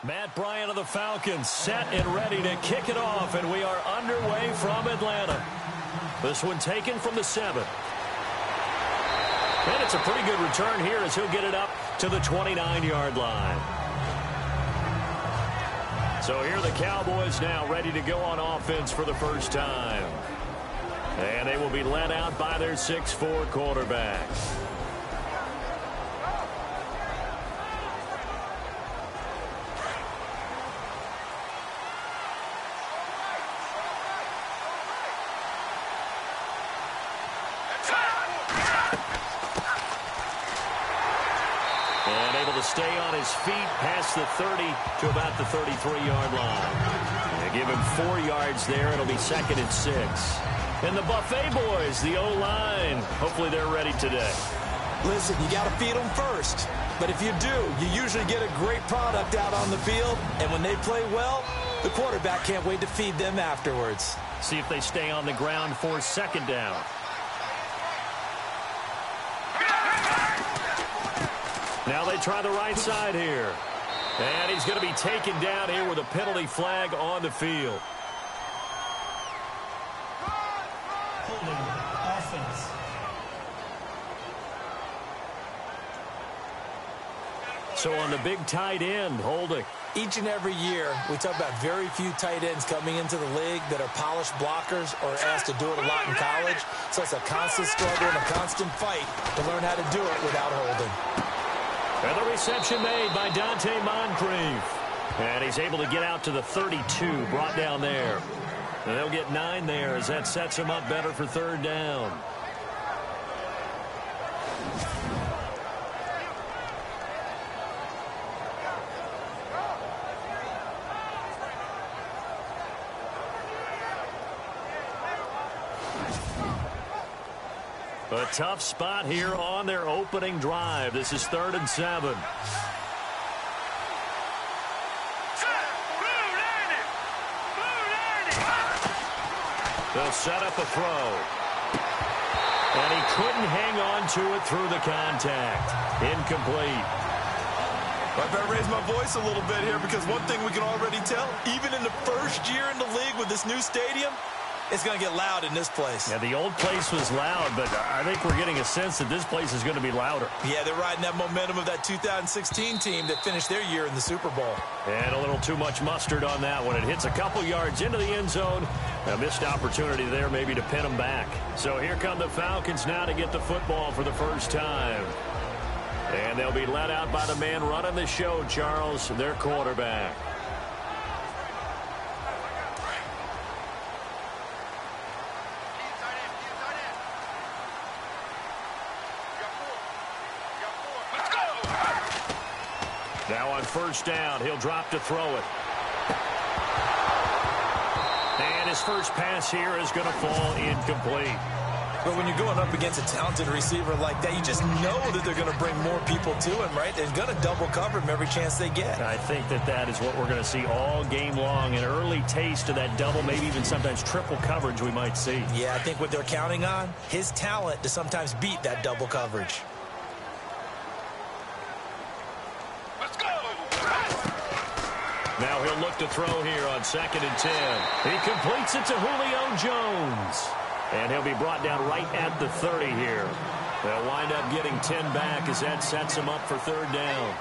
Matt Bryant of the Falcons set and ready to kick it off, and we are underway from Atlanta. This one taken from the 7. And it's a pretty good return here as he'll get it up to the 29-yard line. So here are the Cowboys now ready to go on offense for the first time. And they will be led out by their 6'4" quarterback. To stay on his feet past the 30 to about the 33-yard line. They give him 4 yards there. It'll be 2nd and 6. And the Buffet boys, the O-line, hopefully they're ready today. Listen, you got to feed them first. But if you do, you usually get a great product out on the field. And when they play well, the quarterback can't wait to feed them afterwards. See if they stay on the ground for 2nd down. Now they try the right side here. And he's going to be taken down here with a penalty flag on the field. Holding offense. So on the big tight end, holding. Each and every year, we talk about very few tight ends coming into the league that are polished blockers or asked to do it a lot in college. So it's a constant struggle and a constant fight to learn how to do it without holding. And the reception made by Dante Moncrief. And he's able to get out to the 32, brought down there. And they'll get 9 there as that sets him up better for 3rd down. A tough spot here on their opening drive. This is 3rd and 7. They'll set up a throw. And he couldn't hang on to it through the contact. Incomplete. I better raise my voice a little bit here because one thing we can already tell, even in the first year in the league with this new stadium, it's going to get loud in this place. Yeah, the old place was loud, but I think we're getting a sense that this place is going to be louder. Yeah, they're riding that momentum of that 2016 team that finished their year in the Super Bowl. And a little too much mustard on that one. It hits a couple yards into the end zone. A missed opportunity there maybe to pin them back. So here come the Falcons now to get the football for the first time. And they'll be led out by the man running the show, Charles, their quarterback. Now on 1st down, he'll drop to throw it. And his first pass here is going to fall incomplete. But when you're going up against a talented receiver like that, you just know that they're going to bring more people to him, right? They're going to double cover him every chance they get. I think that is what we're going to see all game long. An early taste of that double, maybe even sometimes triple coverage we might see. Yeah, I think what they're counting on, his talent to sometimes beat that double coverage. Now he'll look to throw here on 2nd and 10. He completes it to Julio Jones. And he'll be brought down right at the 30 here. They'll wind up getting 10 back as that sets him up for 3rd down.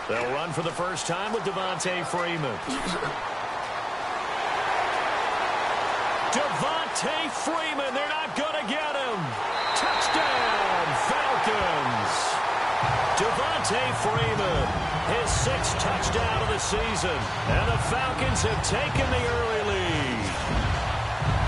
They'll run for the first time with Devontae Freeman. Devontae Freeman, they're not going to get him. Touchdown, Falcons. Devontae Freeman, his 6th touchdown of the season. And the Falcons have taken the early lead.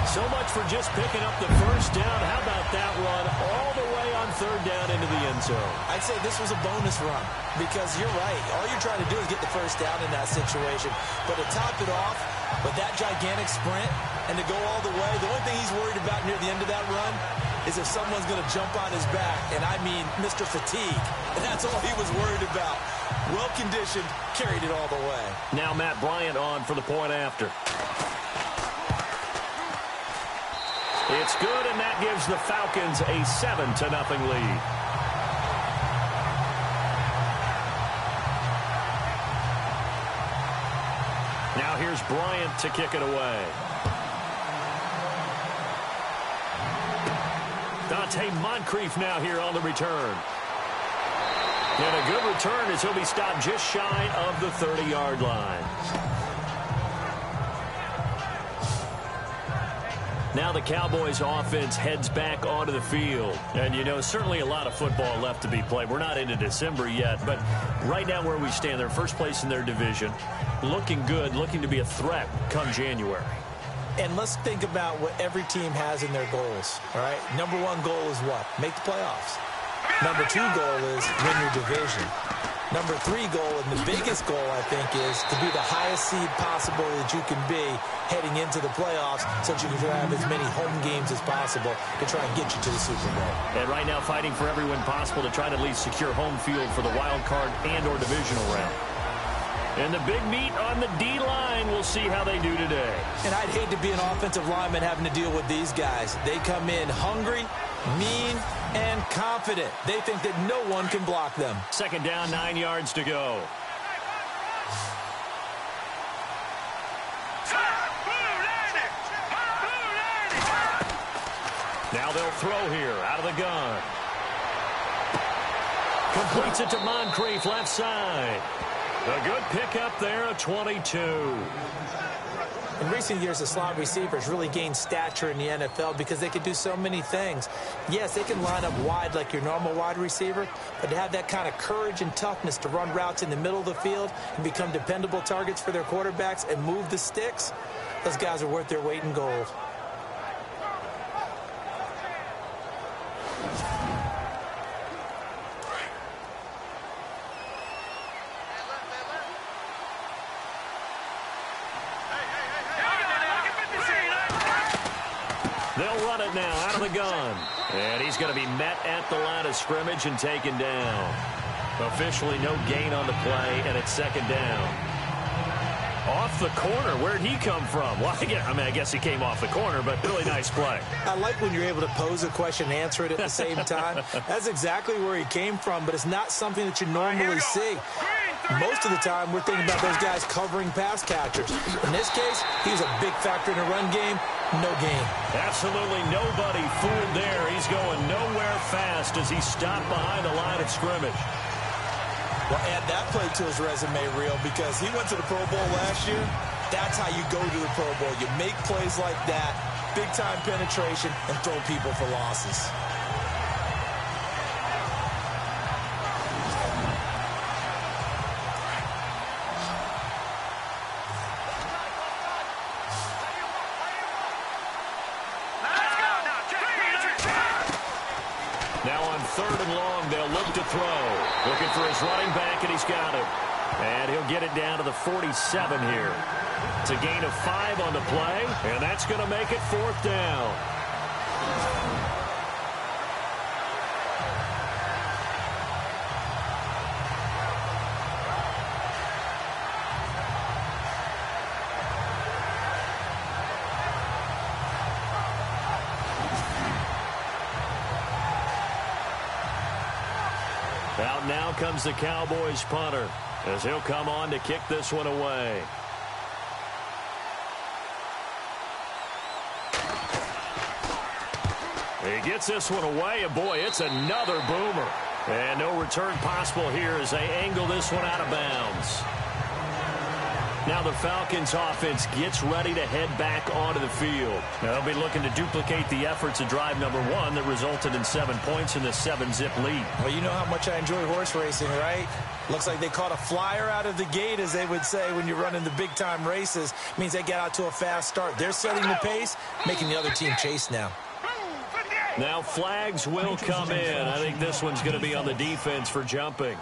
So much for just picking up the first down. How about that run all the way on 3rd down into the end zone? I'd say this was a bonus run because you're right. All you're trying to do is get the first down in that situation. But to top it off with that gigantic sprint and to go all the way, the only thing he's worried about near the end of that run is if someone's going to jump on his back. And I mean Mr. Fatigue. And that's all he was worried about. Well-conditioned, carried it all the way. Now Matt Bryant on for the point after. It's good, and that gives the Falcons a 7-0 lead. Now here's Bryant to kick it away. Moncrief now here on the return. And a good return as he'll be stopped just shy of the 30-yard line. Now the Cowboys offense heads back onto the field. And, you know, certainly a lot of football left to be played. We're not into December yet, but right now where we stand, they're first place in their division. Looking good, looking to be a threat come January. And let's think about what every team has in their goals, all right? Number one goal is what? Make the playoffs. Number two goal is win your division. Number three goal, and the biggest goal, I think, is to be the highest seed possible that you can be heading into the playoffs so that you can have as many home games as possible to try and get you to the Super Bowl. And right now fighting for every win possible to try to at least secure home field for the wild card and or divisional round. And the big meat on the D-line, we'll see how they do today. And I'd hate to be an offensive lineman having to deal with these guys. They come in hungry, mean, and confident. They think that no one can block them. Second down, 9 yards to go. Now they'll throw here out of the gun. Completes it to Moncrief, left side. A good pickup there, a 22. In recent years, the slot receivers really gained stature in the NFL because they can do so many things. Yes, they can line up wide like your normal wide receiver, but to have that kind of courage and toughness to run routes in the middle of the field and become dependable targets for their quarterbacks and move the sticks, those guys are worth their weight in gold. They'll run it now out of the gun. And he's going to be met at the line of scrimmage and taken down. Officially no gain on the play, and it's second down. Off the corner. Where'd he come from? Well, I guess he came off the corner, but really nice play. I like when you're able to pose a question and answer it at the same time. That's exactly where he came from, but it's not something that you normally see. Most of the time, we're thinking about those guys covering pass catchers. In this case, he's a big factor in the run game. No gain. Absolutely nobody fooled there. He's going nowhere fast as he stopped behind the line of scrimmage. Well, add that play to his resume, Real, because he went to the Pro Bowl last year. That's how you go to the Pro Bowl. You make plays like that, big-time penetration, and throw people for losses. Now on third and long, they'll look to throw. Looking for his running back, and he's got him. And he'll get it down to the 47 here. It's a gain of 5 on the play, and that's going to make it fourth down. Out now comes the Cowboys punter as he'll come on to kick this one away. He gets this one away, and boy, it's another boomer. And no return possible here as they angle this one out of bounds. Now the Falcons offense gets ready to head back onto the field. Now they'll be looking to duplicate the efforts of drive number 1 that resulted in 7 points in the 7-zip lead. Well, you know how much I enjoy horse racing, right? Looks like they caught a flyer out of the gate, as they would say when you're running the big-time races. Means they get out to a fast start. They're setting the pace, making the other team chase now. Now flags will come in. I think this one's going to be on the defense for jumping.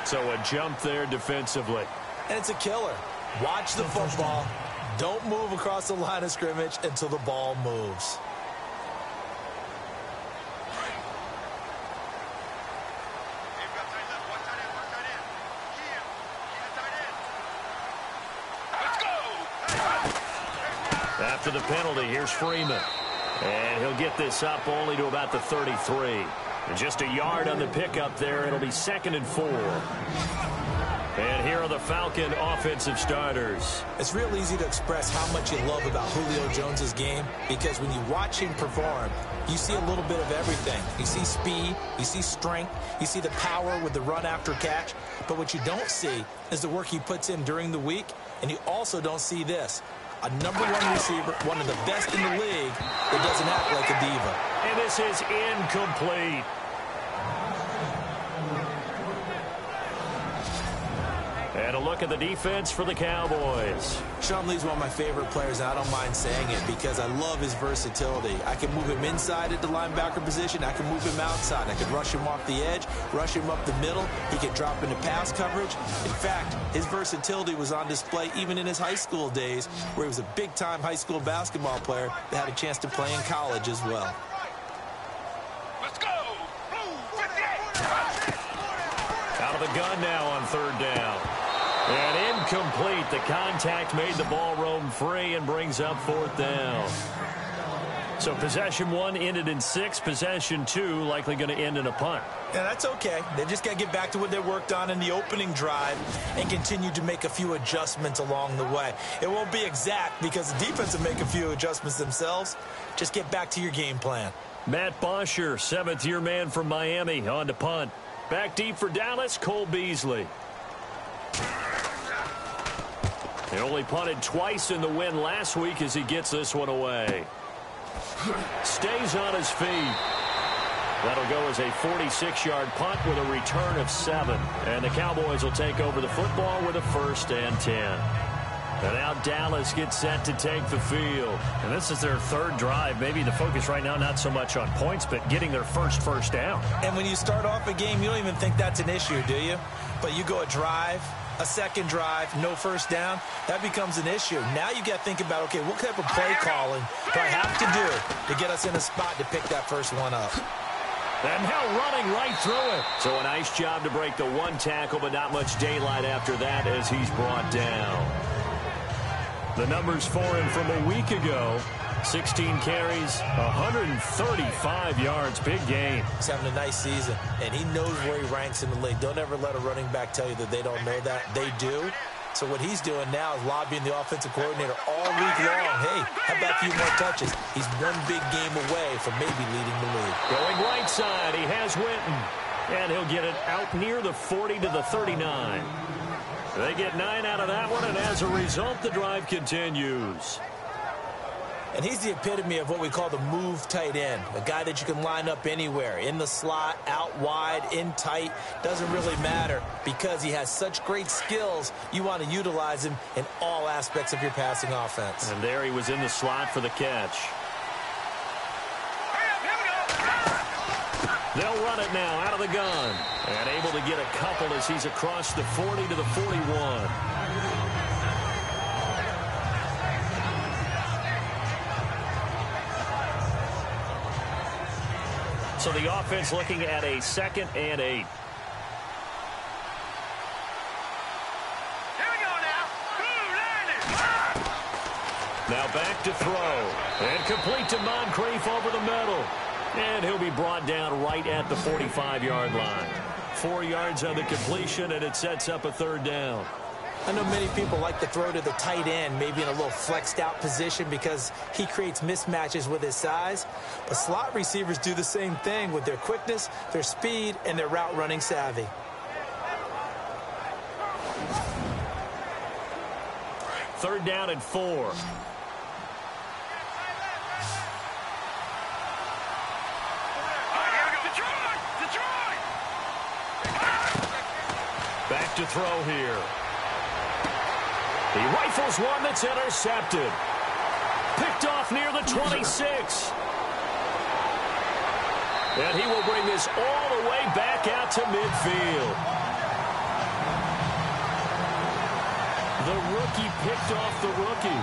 So a jump there defensively. And it's a killer. Watch the football. Don't move across the line of scrimmage until the ball moves. After the penalty, here's Freeman. And he'll get this up only to about the 33. And just a yard on the pickup there. It'll be 2nd and 4. And here are the Falcon offensive starters. It's real easy to express how much you love about Julio Jones' game because when you watch him perform, you see a little bit of everything. You see speed, you see strength, you see the power with the run after catch. But what you don't see is the work he puts in during the week, and you also don't see this. A #1 receiver, one of the best in the league, that doesn't act like a diva. And this is incomplete. And a look at the defense for the Cowboys. Sean Lee's one of my favorite players, and I don't mind saying it because I love his versatility. I can move him inside at the linebacker position. I can move him outside. I can rush him off the edge, rush him up the middle. He can drop into pass coverage. In fact, his versatility was on display even in his high school days, where he was a big-time high school basketball player that had a chance to play in college as well. Let's go! Blue 58! Out of the gun now on 3rd down. And incomplete. The contact made the ball roam free and brings up 4th down. So possession 1 ended in 6. Possession 2 likely going to end in a punt. Yeah, that's okay. They just got to get back to what they worked on in the opening drive and continue to make a few adjustments along the way. It won't be exact because the defense will make a few adjustments themselves. Just get back to your game plan. Matt Bosher, 7th-year man from Miami, on to punt. Back deep for Dallas, Cole Beasley. He only punted twice in the win last week as he gets this one away. Stays on his feet. That'll go as a 46-yard punt with a return of 7. And the Cowboys will take over the football with a 1st and 10. And now Dallas gets set to take the field. And this is their 3rd drive. Maybe the focus right now not so much on points, but getting their first down. And when you start off a game, you don't even think that's an issue, do you? But you go a drive, a 2nd drive, no 1st down, that becomes an issue. Now you got to think about, okay, what type of play calling do I have to do to get us in a spot to pick that first one up? And now running right through it. So a nice job to break the 1 tackle, but not much daylight after that as he's brought down. The numbers for him from a week ago: 16 carries, 135 yards. Big game. He's having a nice season, and he knows where he ranks in the league. Don't ever let a running back tell you that they don't know that. They do. So what he's doing now is lobbying the offensive coordinator all week long. Hey, how about a few more touches? He's one big game away from maybe leading the league. Going right side, he has Winton. And he'll get it out near the 40 to the 39. They get 9 out of that one, and as a result, the drive continues. And he's the epitome of what we call the move tight end, a guy that you can line up anywhere, in the slot, out wide, in tight, doesn't really matter because he has such great skills. You want to utilize him in all aspects of your passing offense. And there he was in the slot for the catch. They'll run it now out of the gun. And able to get a couple as he's across the 40 to the 41. So the offense looking at a 2nd and 8. Here we go now. Now back to throw. And complete to Moncrief over the middle. And he'll be brought down right at the 45-yard line. 4 yards on the completion, and it sets up a 3rd down. I know many people like to throw to the tight end, maybe in a little flexed out position because he creates mismatches with his size. But slot receivers do the same thing with their quickness, their speed, and their route running savvy. Third down and 4. Back to throw here. He rifles one that's intercepted. Picked off near the 26. And he will bring this all the way back out to midfield. The rookie picked off the rookie.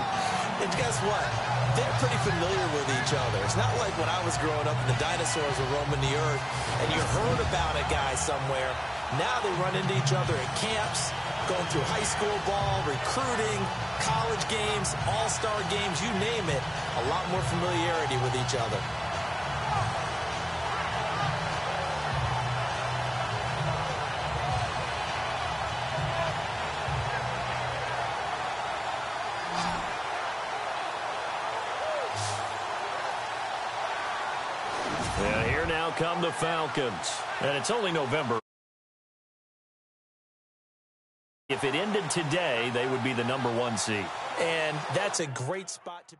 And guess what? They're pretty familiar with each other. It's not like when I was growing up and the dinosaurs were roaming the earth and you heard about a guy somewhere. Now they run into each other at camps, going through high school ball, recruiting, college games, all-star games, you name it. A lot more familiarity with each other. And here now come the Falcons. And it's only November. If it ended today, they would be the #1 seed. And that's a great spot to...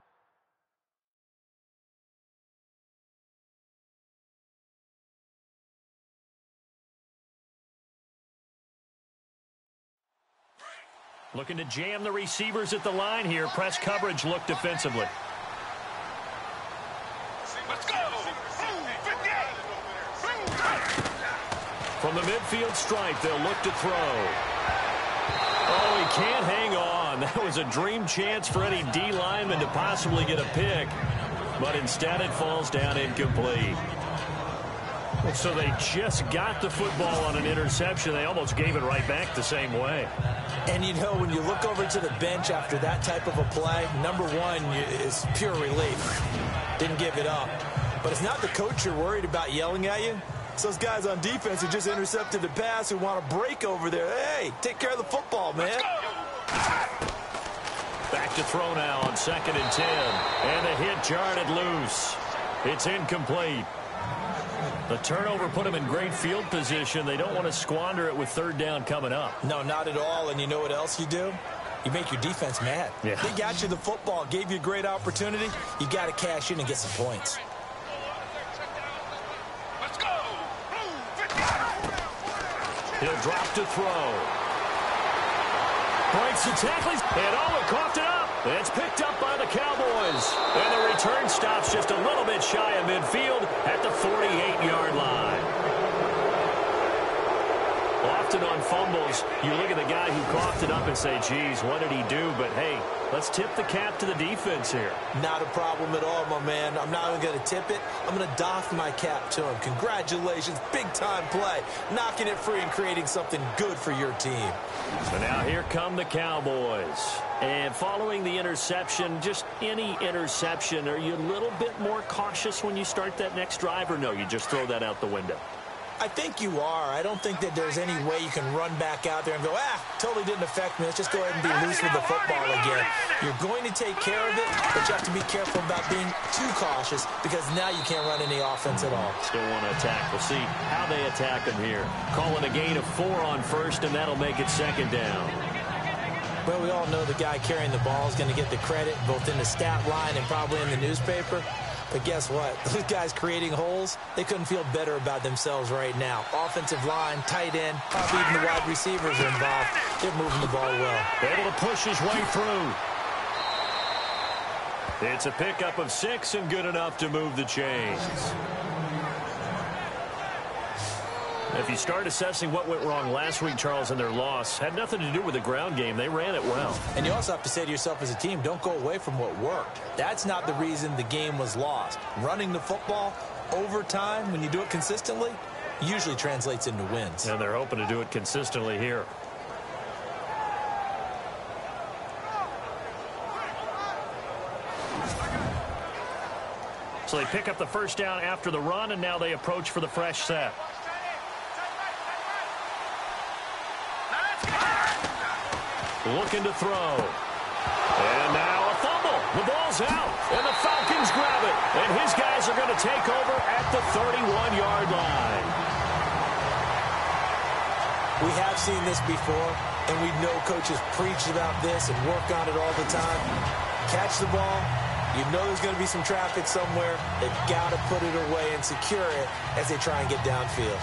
Looking to jam the receivers at the line here. Press coverage look defensively. Let's go. From the midfield stripe, they'll look to throw. Oh, he can't hang on. That was a dream chance for any D lineman to possibly get a pick. But instead it falls down incomplete. So they just got the football on an interception. They almost gave it right back the same way. And, you know, when you look over to the bench after that type of a play, number one is pure relief. Didn't give it up. But it's not the coach you're worried about yelling at you. It's those guys on defense who just intercepted the pass who want to break over there. Hey, take care of the football, man. Back to throw now on 2nd and 10. And the hit jarred it loose. It's incomplete. The turnover put them in great field position. They don't want to squander it with 3rd down coming up. No, not at all. And you know what else you do? You make your defense mad. Yeah. They got you the football, gave you a great opportunity. You got to cash in and get some points. Let's go. He'll drop to throw. Breaks the tackles. And it coughed it up. It's picked up by the Cowboys. And the return stops just a little bit shy of midfield at the 48-yard line. Often on fumbles, you look at the guy who coughed it up and say, geez, what did he do? But, hey, let's tip the cap to the defense here. Not a problem at all, my man. I'm not even going to tip it. I'm going to doff my cap to him. Congratulations. Big-time play. Knocking it free and creating something good for your team. So now here come the Cowboys. And following the interception, just any interception, are you a little bit more cautious when you start that next drive, or no, you just throw that out the window? I think you are. I don't think that there's any way you can run back out there and go, totally didn't affect me. Let's just go ahead and be loose with the football again. You're going to take care of it, but you have to be careful about being too cautious because now you can't run any offense at all. Still want to attack. We'll see how they attack him here. Calling a gain of 4 on 1st, and that'll make it 2nd down. Well, we all know the guy carrying the ball is going to get the credit both in the stat line and probably in the newspaper. But guess what? Those guys creating holes, they couldn't feel better about themselves right now. Offensive line, tight end, probably even the wide receivers are involved. They're moving the ball well. Able to push his way through. It's a pickup of 6 and good enough to move the chains. If you start assessing what went wrong last week, Charles, in their loss, had nothing to do with the ground game. They ran it well. And you also have to say to yourself as a team, don't go away from what worked. That's not the reason the game was lost. Running the football over time, when you do it consistently, usually translates into wins. And they're hoping to do it consistently here. So they pick up the 1st down after the run, and now they approach for the fresh set. Looking to throw. And now a fumble. The ball's out. And the Falcons grab it. And his guys are going to take over at the 31-yard line. We have seen this before, and we know coaches preach about this and work on it all the time. Catch the ball. You know there's going to be some traffic somewhere. They've got to put it away and secure it as they try and get downfield.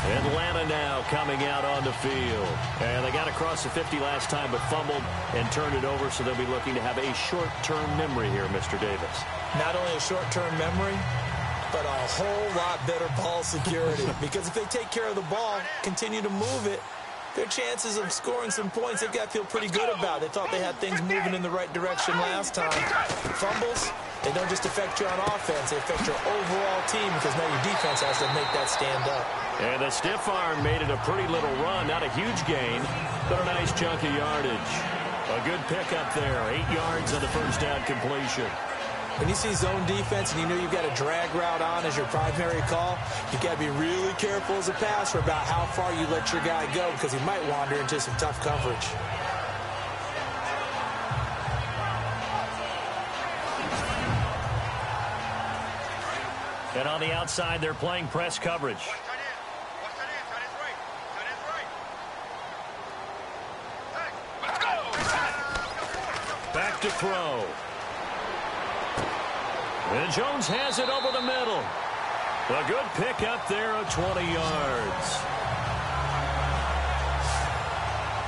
Atlanta now coming out on the field. And they got across the 50 last time but fumbled and turned it over, so they'll be looking to have a short-term memory here, Mr. Davis. Not only a short-term memory, but a whole lot better ball security. Because if they take care of the ball, continue to move it, their chances of scoring some points, they've got to feel pretty good about. They thought they had things moving in the right direction last time. Fumbles, They don't just affect you on offense, they affect your overall team because now your defense has to make that stand up. And the stiff arm made it a pretty little run. Not a huge gain, but a nice chunk of yardage. A good pickup there. 8 yards on the first down completion. When you see zone defense and you know you've got a drag route on as your primary call, you've got to be really careful as a passer about how far you let your guy go because he might wander into some tough coverage. And on the outside, they're playing press coverage. Back to throw. And Jones has it over the middle. A good pickup there of 20 yards.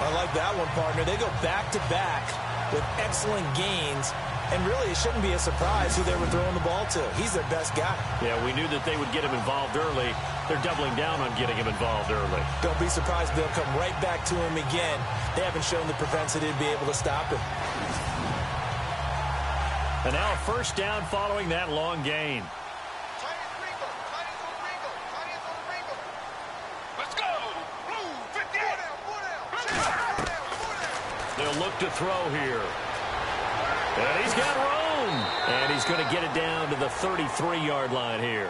I like that one, partner. They go back-to-back with excellent gains. And really, it shouldn't be a surprise who they were throwing the ball to. He's their best guy. Yeah, we knew that they would get him involved early. They're doubling down on getting him involved early. Don't be surprised if they'll come right back to him again. They haven't shown the propensity to be able to stop him. And now a first down following that long gain. Let's go! Blue, 58! They'll look to throw here. And he's got room. And he's going to get it down to the 33-yard line here.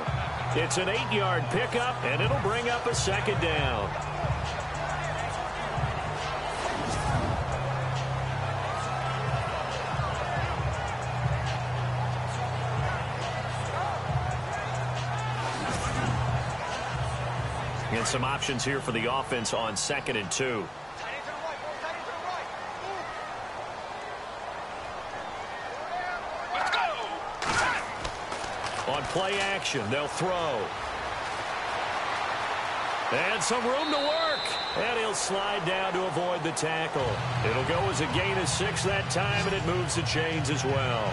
It's an 8-yard pickup, and it'll bring up a second down. And some options here for the offense on 2nd and 2. On play action, they'll throw. And some room to work. And he'll slide down to avoid the tackle. It'll go as a gain of 6 that time, and it moves the chains as well.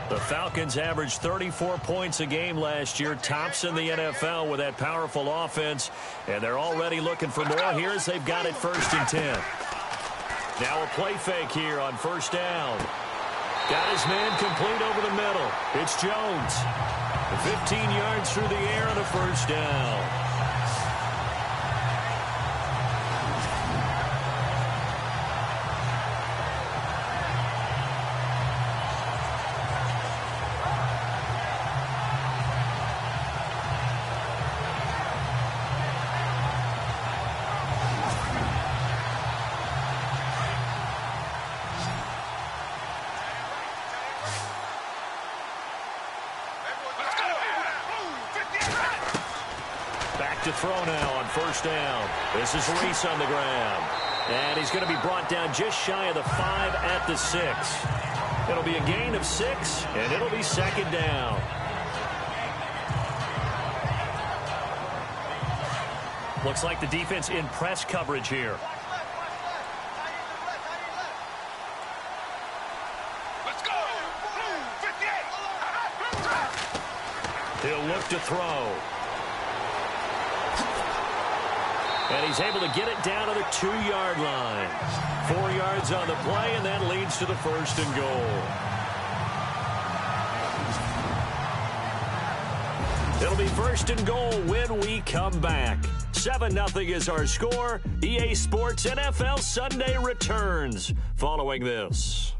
The Falcons averaged 34 points a game last year, tops in the NFL with that powerful offense, and they're already looking for more here as they've got it 1st and 10. Now a play fake here on 1st down. Got his man complete over the middle. It's Jones. 15 yards through the air on a 1st down. To throw now on 1st down. This is Reese on the ground. And he's going to be brought down just shy of the 5 at the 6. It'll be a gain of 6, and it'll be 2nd down. Looks like the defense in press coverage here. Let's go! Blue, 58! He'll look to throw. And he's able to get it down to the 2-yard line. 4 yards on the play, and that leads to the 1st and goal. It'll be 1st and goal when we come back. 7-0 is our score. EA Sports NFL Sunday returns following this.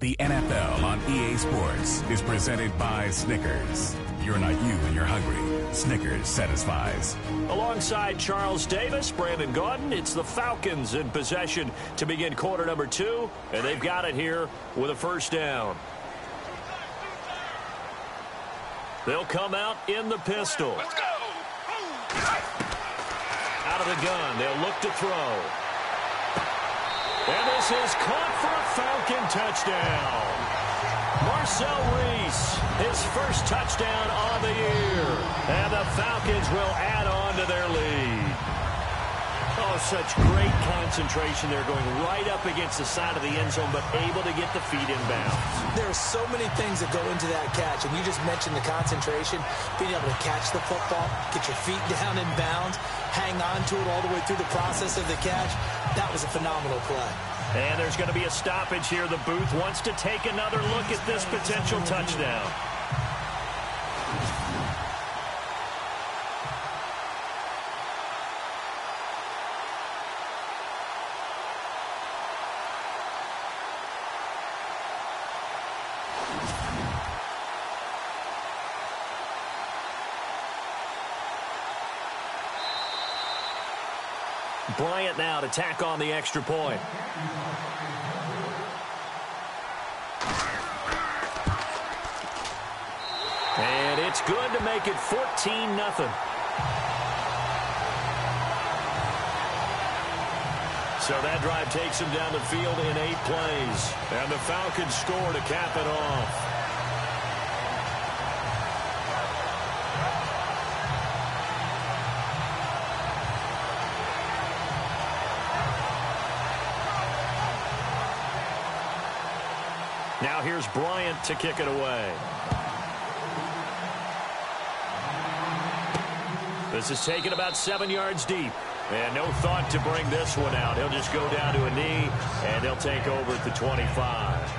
The NFL on EA Sports is presented by Snickers. You're not you when you're hungry. Snickers satisfies. Alongside Charles Davis, Brandon Gaudin, it's the Falcons in possession to begin quarter number 2, and they've got it here with a 1st down. They'll come out in the pistol. Let's go! Out of the gun, they'll look to throw. And this is caught for a Falcon touchdown. Marcel Reese, his first touchdown on the year. And the Falcons will add on to their lead. Oh, such great concentration there, going right up against the side of the end zone, but able to get the feet in bounds. There are so many things that go into that catch, and you just mentioned the concentration, being able to catch the football, get your feet down in bounds, hang on to it all the way through the process of the catch. That was a phenomenal play. And there's going to be a stoppage here. The booth wants to take another look at this potential touchdown. Bryant now to tack on the extra point. And it's good to make it 14-0. So that drive takes him down the field in 8 plays. And the Falcons score to cap it off. Now here's Bryant to kick it away. This is taken about 7 yards deep. And no thought to bring this one out. He'll just go down to a knee, and they'll take over at the 25.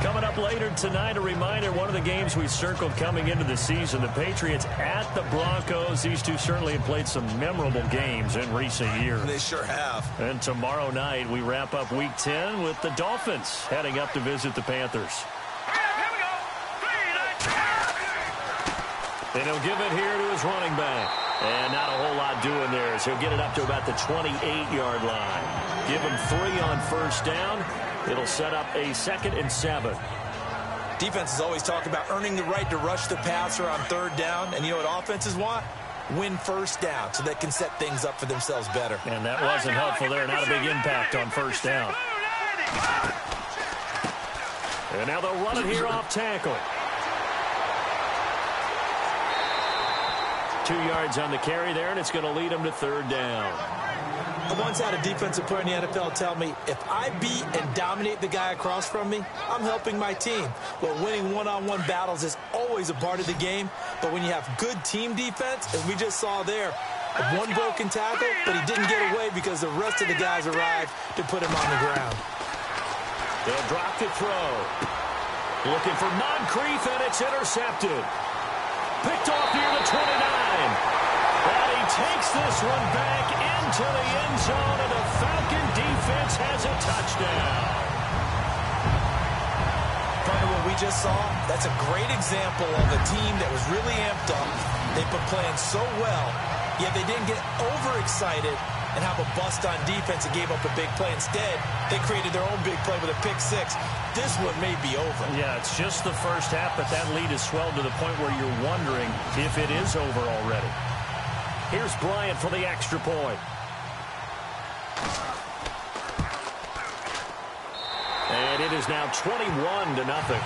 Coming up later tonight, a reminder, one of the games we circled coming into the season, the Patriots at the Broncos. These two certainly have played some memorable games in recent years. They sure have. And tomorrow night, we wrap up Week 10 with the Dolphins heading up to visit the Panthers. And he'll give it here to his running back. And not a whole lot doing there as he'll get it up to about the 28-yard line. Give him 3 on first down. It'll set up a 2nd and 7. Defenses always talk about earning the right to rush the passer on 3rd down. And you know what offenses want? Win first down so they can set things up for themselves better. And that wasn't helpful there. Not a big impact on first down. And now they'll run it here off tackle. 2 yards on the carry there, and it's going to lead them to 3rd down. I once had a defensive player in the NFL tell me, if I beat and dominate the guy across from me, I'm helping my team. Well, winning one-on-one battles is always a part of the game, but when you have good team defense, as we just saw there, one broken tackle, but he didn't get away because the rest of the guys arrived to put him on the ground. They'll drop the throw. Looking for Moncrief, and it's intercepted. Picked off near the 29. And he takes this one back into the end zone, and the Falcon defense has a touchdown. Part of what we just saw, that's a great example of a team that was really amped up. They've been playing so well, yet they didn't get overexcited and have a bust on defense and gave up a big play. Instead, they created their own big play with a pick 6. This one may be over. Yeah, it's just the first half, but that lead has swelled to the point where you're wondering if it is over already. Here's Bryant for the extra point. And it is now 21-0.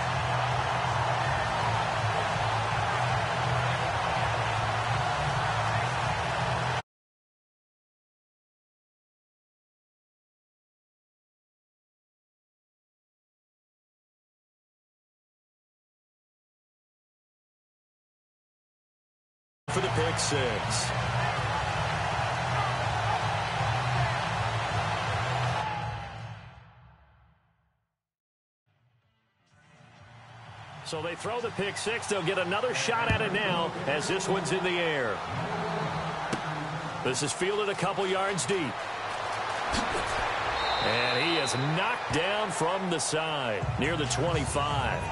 For the pick 6. So they throw the pick 6. They'll get another shot at it now as this one's in the air. This is fielded a couple yards deep. And he is knocked down from the side near the 25.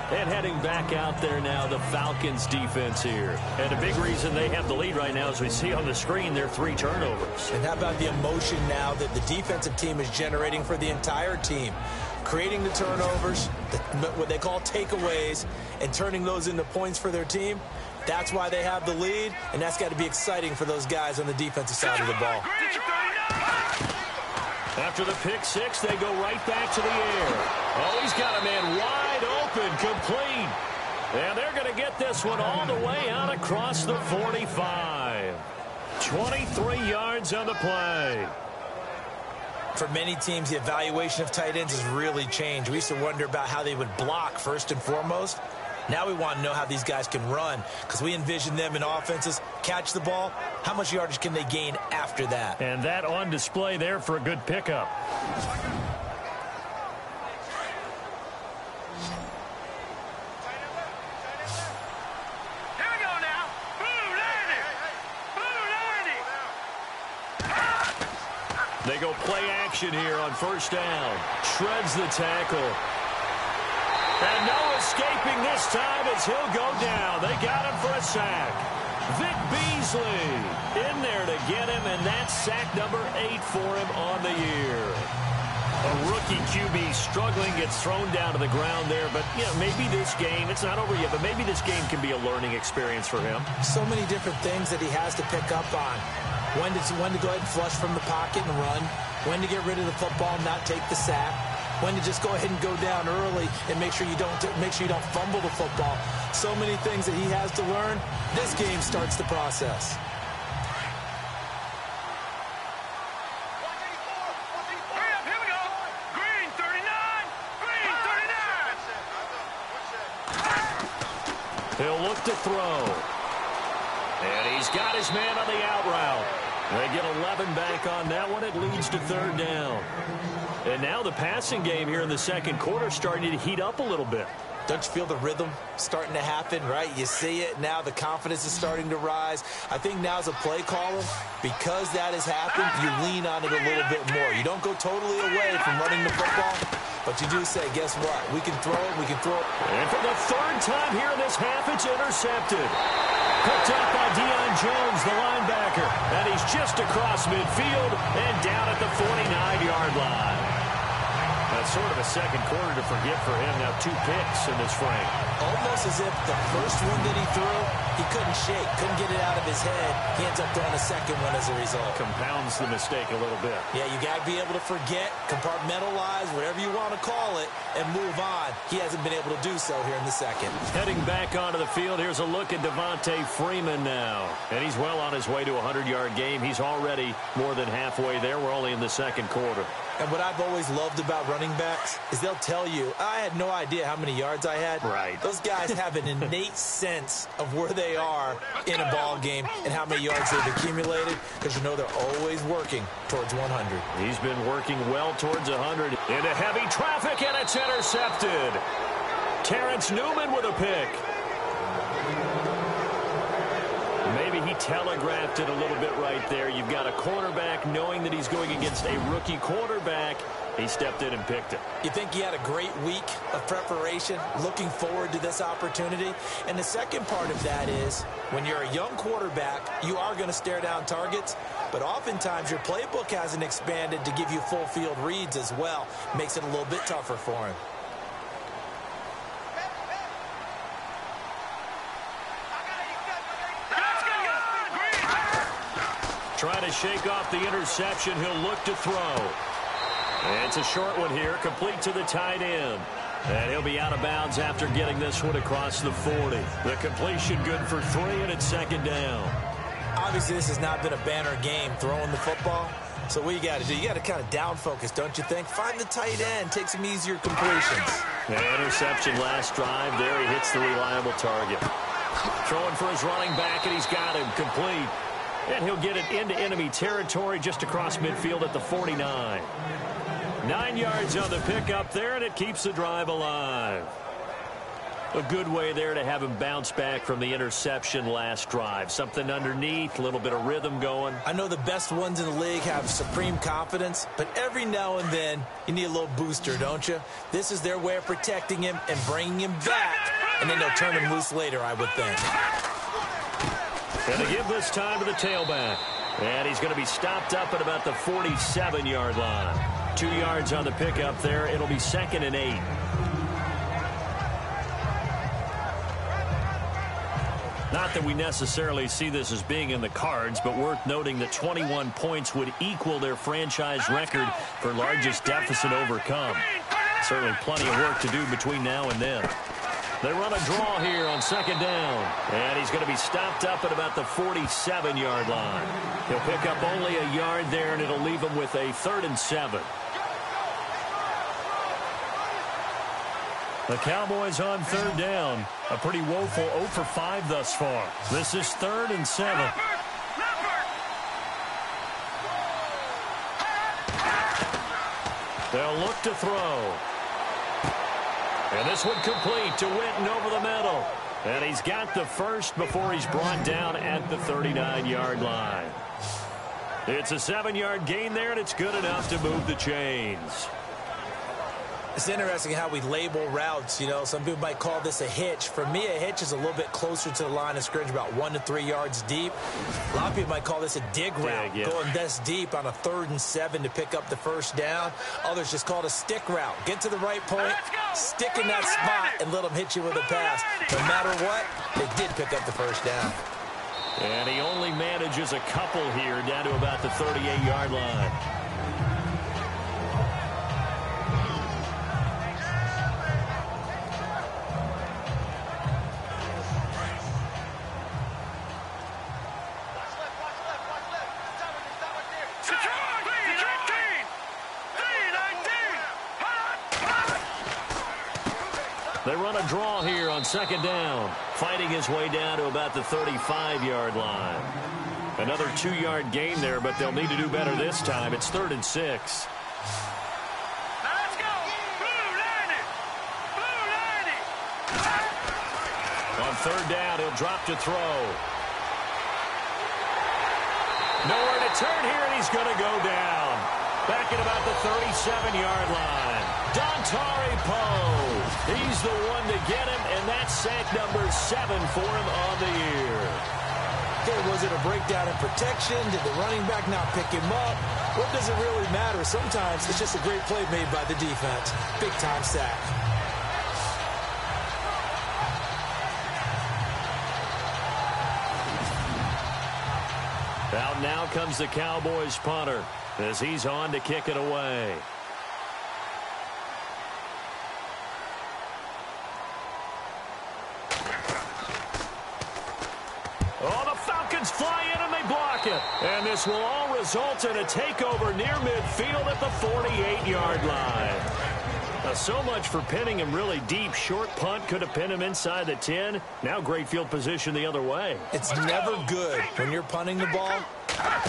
And heading back out there now, the Falcons defense here. And a big reason they have the lead right now, as we see on the screen, their 3 turnovers. And how about the emotion now that the defensive team is generating for the entire team? Creating the turnovers, what they call takeaways, and turning those into points for their team. That's why they have the lead, and that's got to be exciting for those guys on the defensive side of the ball. After the pick six, they go right back to the air. Oh, he's got a man wide open, complete. And they're going to get this one all the way out across the 45. 23 yards on the play. For many teams, the evaluation of tight ends has really changed. We used to wonder about how they would block first and foremost. Now we want to know how these guys can run, because we envision them in offenses catch the ball. How much yardage can they gain after that? And that on display there for a good pickup. Here we go now. Blue landing. Blue landing. They go play action here on first down. Shreds the tackle. And no escaping this time as he'll go down. They got him for a sack. Vick in there to get him, and that's sack number 8 for him on the year. A rookie QB struggling, gets thrown down to the ground there, but maybe this game, it's not over yet, but maybe this game can be a learning experience for him. So many different things that he has to pick up on. When to go ahead and flush from the pocket and run, when to get rid of the football and not take the sack, when to just go ahead and go down early and make sure you don't fumble the football. So many things that he has to learn. This game starts the process. Here we go. Green 39. Green 39. He'll look to throw. And he's got his man on the out route. They get 11 back on that one. It leads to third down. And now the passing game here in the second quarter starting to heat up a little bit. Don't you feel the rhythm starting to happen, right? You see it. Now the confidence is starting to rise. I think now as a play caller, because that has happened, you lean on it a little bit more. You don't go totally away from running the football, but you do say, guess what? We can throw it. We can throw it. And for the third time here in this half, it's intercepted. Picked up by Deion Jones, the linebacker. And he's just across midfield and down at the 49-yard line. That's sort of a second quarter to forget for him. Now 2 picks in this frame. Almost as if the first one that he threw, he couldn't shake, couldn't get it out of his head. He ends up throwing a second one as a result. Compounds the mistake a little bit. Yeah, you got to be able to forget, compartmentalize, whatever you want to call it, and move on. He hasn't been able to do so here in the second. Heading back onto the field, here's a look at Devontae Freeman now. And he's well on his way to a 100-yard game. He's already more than halfway there. We're only in the second quarter. And what I've always loved about running backs is they'll tell you, I had no idea how many yards I had. Right. Those guys have an innate sense of where they are in a ball game and how many yards they've accumulated, because they're always working towards 100. He's been working well towards 100. Into heavy traffic, and it's intercepted. Terrence Newman with a pick. Maybe he telegraphed it a little bit right there. You've got a cornerback knowing that he's going against a rookie quarterback. He stepped in and picked it. You think he had a great week of preparation, looking forward to this opportunity? And the second part of that is, when you're a young quarterback, you are going to stare down targets, but oftentimes your playbook hasn't expanded to give you full field reads as well. Makes it a little bit tougher for him. Trying to shake off the interception. He'll look to throw. And it's a short one here, complete to the tight end. And he'll be out of bounds after getting this one across the 40. The completion good for 3, and it's second down. Obviously, this has not been a banner game throwing the football. So what you got to do, you got to kind of down focus, don't you think? Find the tight end, take some easier completions. An interception last drive. There he hits the reliable target. Throwing for his running back, and he's got him complete. And he'll get it into enemy territory just across midfield at the 49. 9 yards on the pickup there, and it keeps the drive alive. A good way there to have him bounce back from the interception last drive. Something underneath, a little bit of rhythm going. I know the best ones in the league have supreme confidence, but every now and then you need a little booster, don't you? This is their way of protecting him and bringing him back, and then they'll turn him loose later, I would think. And to give this time to the tailback. And he's going to be stopped up at about the 47-yard line. 2 yards on the pickup there. It'll be 2nd and 8. Not that we necessarily see this as being in the cards, but worth noting that 21 points would equal their franchise record for largest deficit overcome. Certainly plenty of work to do between now and then. They run a draw here on second down. And he's going to be stopped up at about the 47-yard line. He'll pick up only a yard there, and it'll leave him with a 3rd and 7. The Cowboys on third down. A pretty woeful 0 for 5 thus far. This is 3rd and 7. They'll look to throw. And this one complete to Witten over the middle. And he's got the first before he's brought down at the 39-yard line. It's a 7-yard gain there, and it's good enough to move the chains. It's interesting how we label routes. You know, some people might call this a hitch. For me, a hitch is a little bit closer to the line of scrimmage, about 1 to 3 yards deep. A lot of people might call this a dig route, going this deep on a 3rd and 7 to pick up the first down. Others just call it a stick route. Get to the right point, stick in that spot, and let them hit you with a pass. No matter what, they did pick up the first down. And he only manages a couple here down to about the 38-yard line. They run a draw here on second down, fighting his way down to about the 35-yard line. Another 2-yard gain there, but they'll need to do better this time. It's 3rd and 6. Now let's go. Blue 90. On third down, he'll drop to throw. Nowhere to turn here, and he's going to go down. Back at about the 37-yard line. Dontari Poe. He's the one to get him, and that's sack number 7 for him on the year. Okay, was it a breakdown in protection? Did the running back not pick him up? What does it really matter? Sometimes it's just a great play made by the defense. Big-time sack. Out now comes the Cowboys punter as he's on to kick it away. Oh, the Falcons fly in and they block it. And this will all result in a takeover near midfield at the 48-yard line. So much for pinning him really deep. Short punt could have pinned him inside the 10. Now great field position the other way. It's never good when you're punting the ball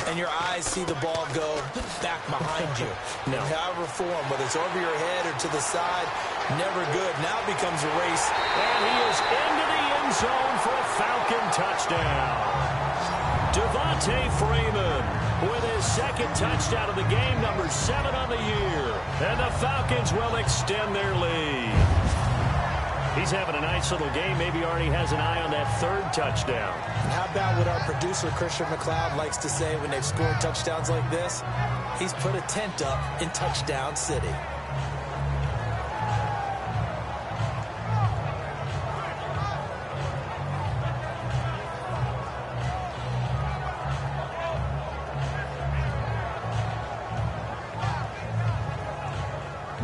and your eyes see the ball go back behind you. No. However form, whether it's over your head or to the side, never good. Now it becomes a race. And he is into the end zone for a Falcon touchdown. Devontae Freeman with his second touchdown of the game, number 7 on the year. And the Falcons will extend their lead. He's having a nice little game. Maybe already has an eye on that 3rd touchdown. And how about what our producer, Christian McLeod, likes to say when they've scored touchdowns like this? He's put a tent up in Touchdown City.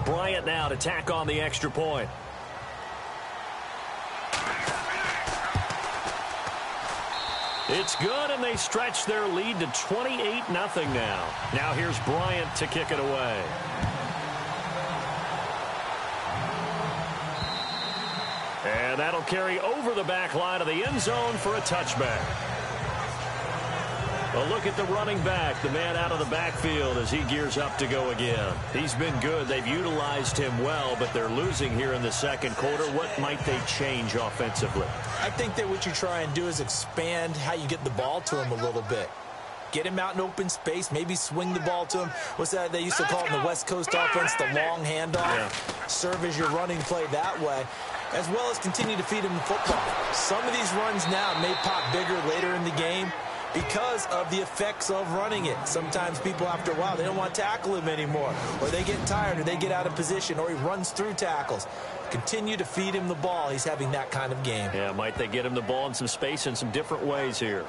Bryant now to tack on the extra point. It's good, and they stretch their lead to 28-0 now. Now here's Bryant to kick it away. And that'll carry over the back line of the end zone for a touchback. A look at the running back, the man out of the backfield as he gears up to go again. He's been good. They've utilized him well, but they're losing here in the second quarter. What might they change offensively? I think that what you try and do is expand how you get the ball to him a little bit. Get him out in open space, maybe swing the ball to him. What's that they used to call it in the West Coast offense, the long handoff? Yeah. Serve as your running play that way, as well as continue to feed him the football. Some of these runs now may pop bigger later in the game, because of the effects of running it. Sometimes people, after a while, they don't want to tackle him anymore, or they get tired, or they get out of position, or he runs through tackles. Continue to feed him the ball. He's having that kind of game. Yeah, might they get him the ball in some space in some different ways here.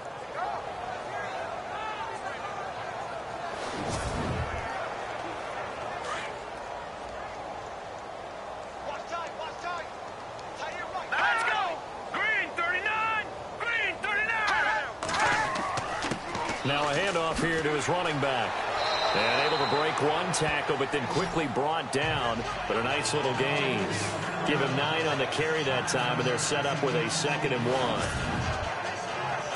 Let's go! Green 39! Green 39! Now a handoff here to his running back. And able to break one tackle, but then quickly brought down. But a nice little gain. Give him 9 on the carry that time, and they're set up with a 2nd and 1.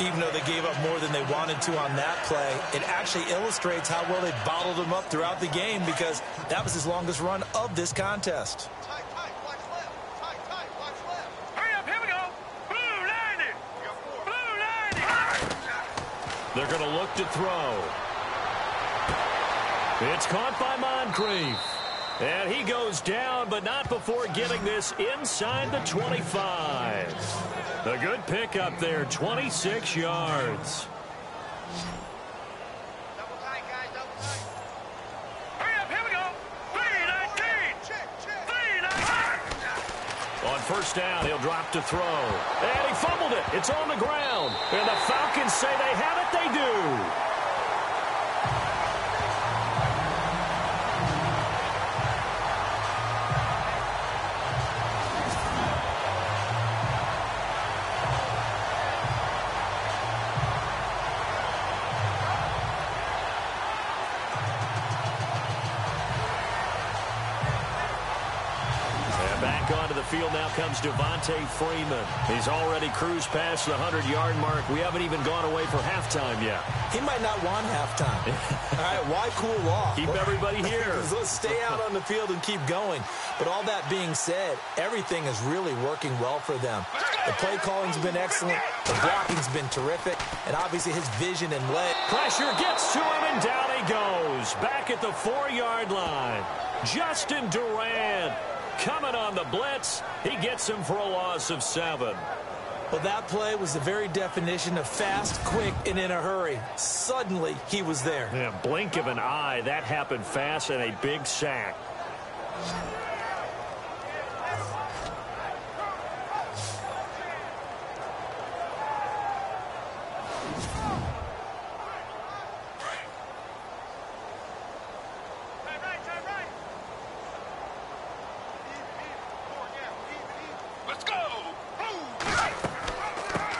Even though they gave up more than they wanted to on that play, it actually illustrates how well they bottled him up throughout the game, because that was his longest run of this contest. Hurry up, here we go! Blue 90! Blue 90! They're going to look to throw. It's caught by Moncrief. And he goes down, but not before getting this inside the 25. A good pickup there, 26 yards. Hurry up, here we go! 319! 319! On first down, he'll drop to throw. And he fumbled it. It's on the ground. And the Falcons say they have it. They do. Field now comes Devontae Freeman. He's already cruised past the 100-yard mark. We haven't even gone away for halftime yet. He might not want halftime. All right, why cool off? Keep everybody here. Let's stay out on the field and keep going. But all that being said, everything is really working well for them. The play calling's been excellent. The blocking's been terrific. And obviously his vision and leg. Pressure gets to him, and down he goes. Back at the 4-yard line. Justin Durant. Coming on the blitz, he gets him for a loss of 7. Well, that play was the very definition of fast, quick, and in a hurry. Suddenly, he was there. Yeah, blink of an eye. That happened fast, and a big sack.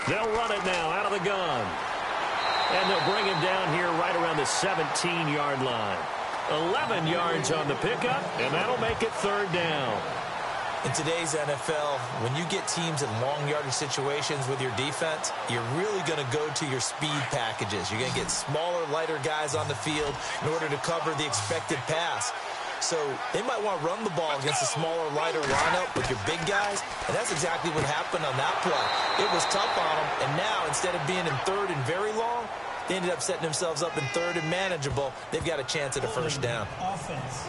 They'll run it now out of the gun. And they'll bring him down here right around the 17-yard line. 11 yards on the pickup, and that'll make it 3rd down. In today's NFL, when you get teams in long yardage situations with your defense, you're really going to go to your speed packages. You're going to get smaller, lighter guys on the field in order to cover the expected pass. So they might want to run the ball against a smaller, lighter lineup with your big guys, and that's exactly what happened on that play. It was tough on them, and now instead of being in 3rd and very long, they ended up setting themselves up in 3rd and manageable. They've got a chance at a 1st down. Offense.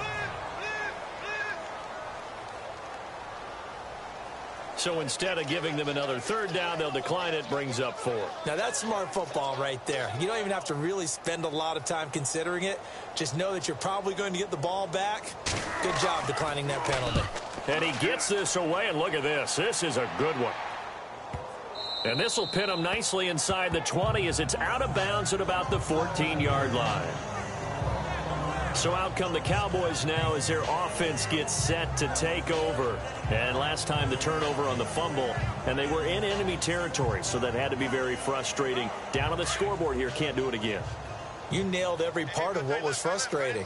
So instead of giving them another 3rd down, they'll decline it, brings up 4. Now, that's smart football right there. You don't even have to really spend a lot of time considering it. Just know that you're probably going to get the ball back. Good job declining that penalty. And he gets this away, and look at this. This is a good one. And this will pin him nicely inside the 20 as it's out of bounds at about the 14-yard line. So out come the Cowboys now as their offense gets set to take over. And last time the turnover on the fumble, and they were in enemy territory, so that had to be very frustrating. Down on the scoreboard here, can't do it again. You nailed every part of what was frustrating.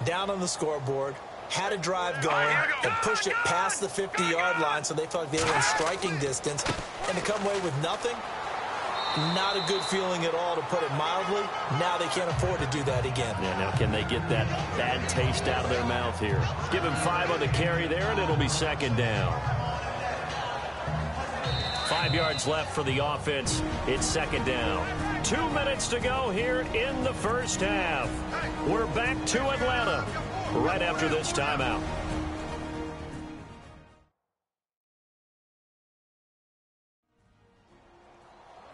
Down on the scoreboard, had a drive going, and pushed it past the 50-yard line so they felt like they were in striking distance, and to come away with nothing, not a good feeling at all, to put it mildly. Now they can't afford to do that again. Yeah, now can they get that bad taste out of their mouth here? Give him 5 on the carry there, and it'll be 2nd down. 5 yards left for the offense. It's 2nd down. 2 minutes to go here in the first half. We're back to Atlanta right after this timeout.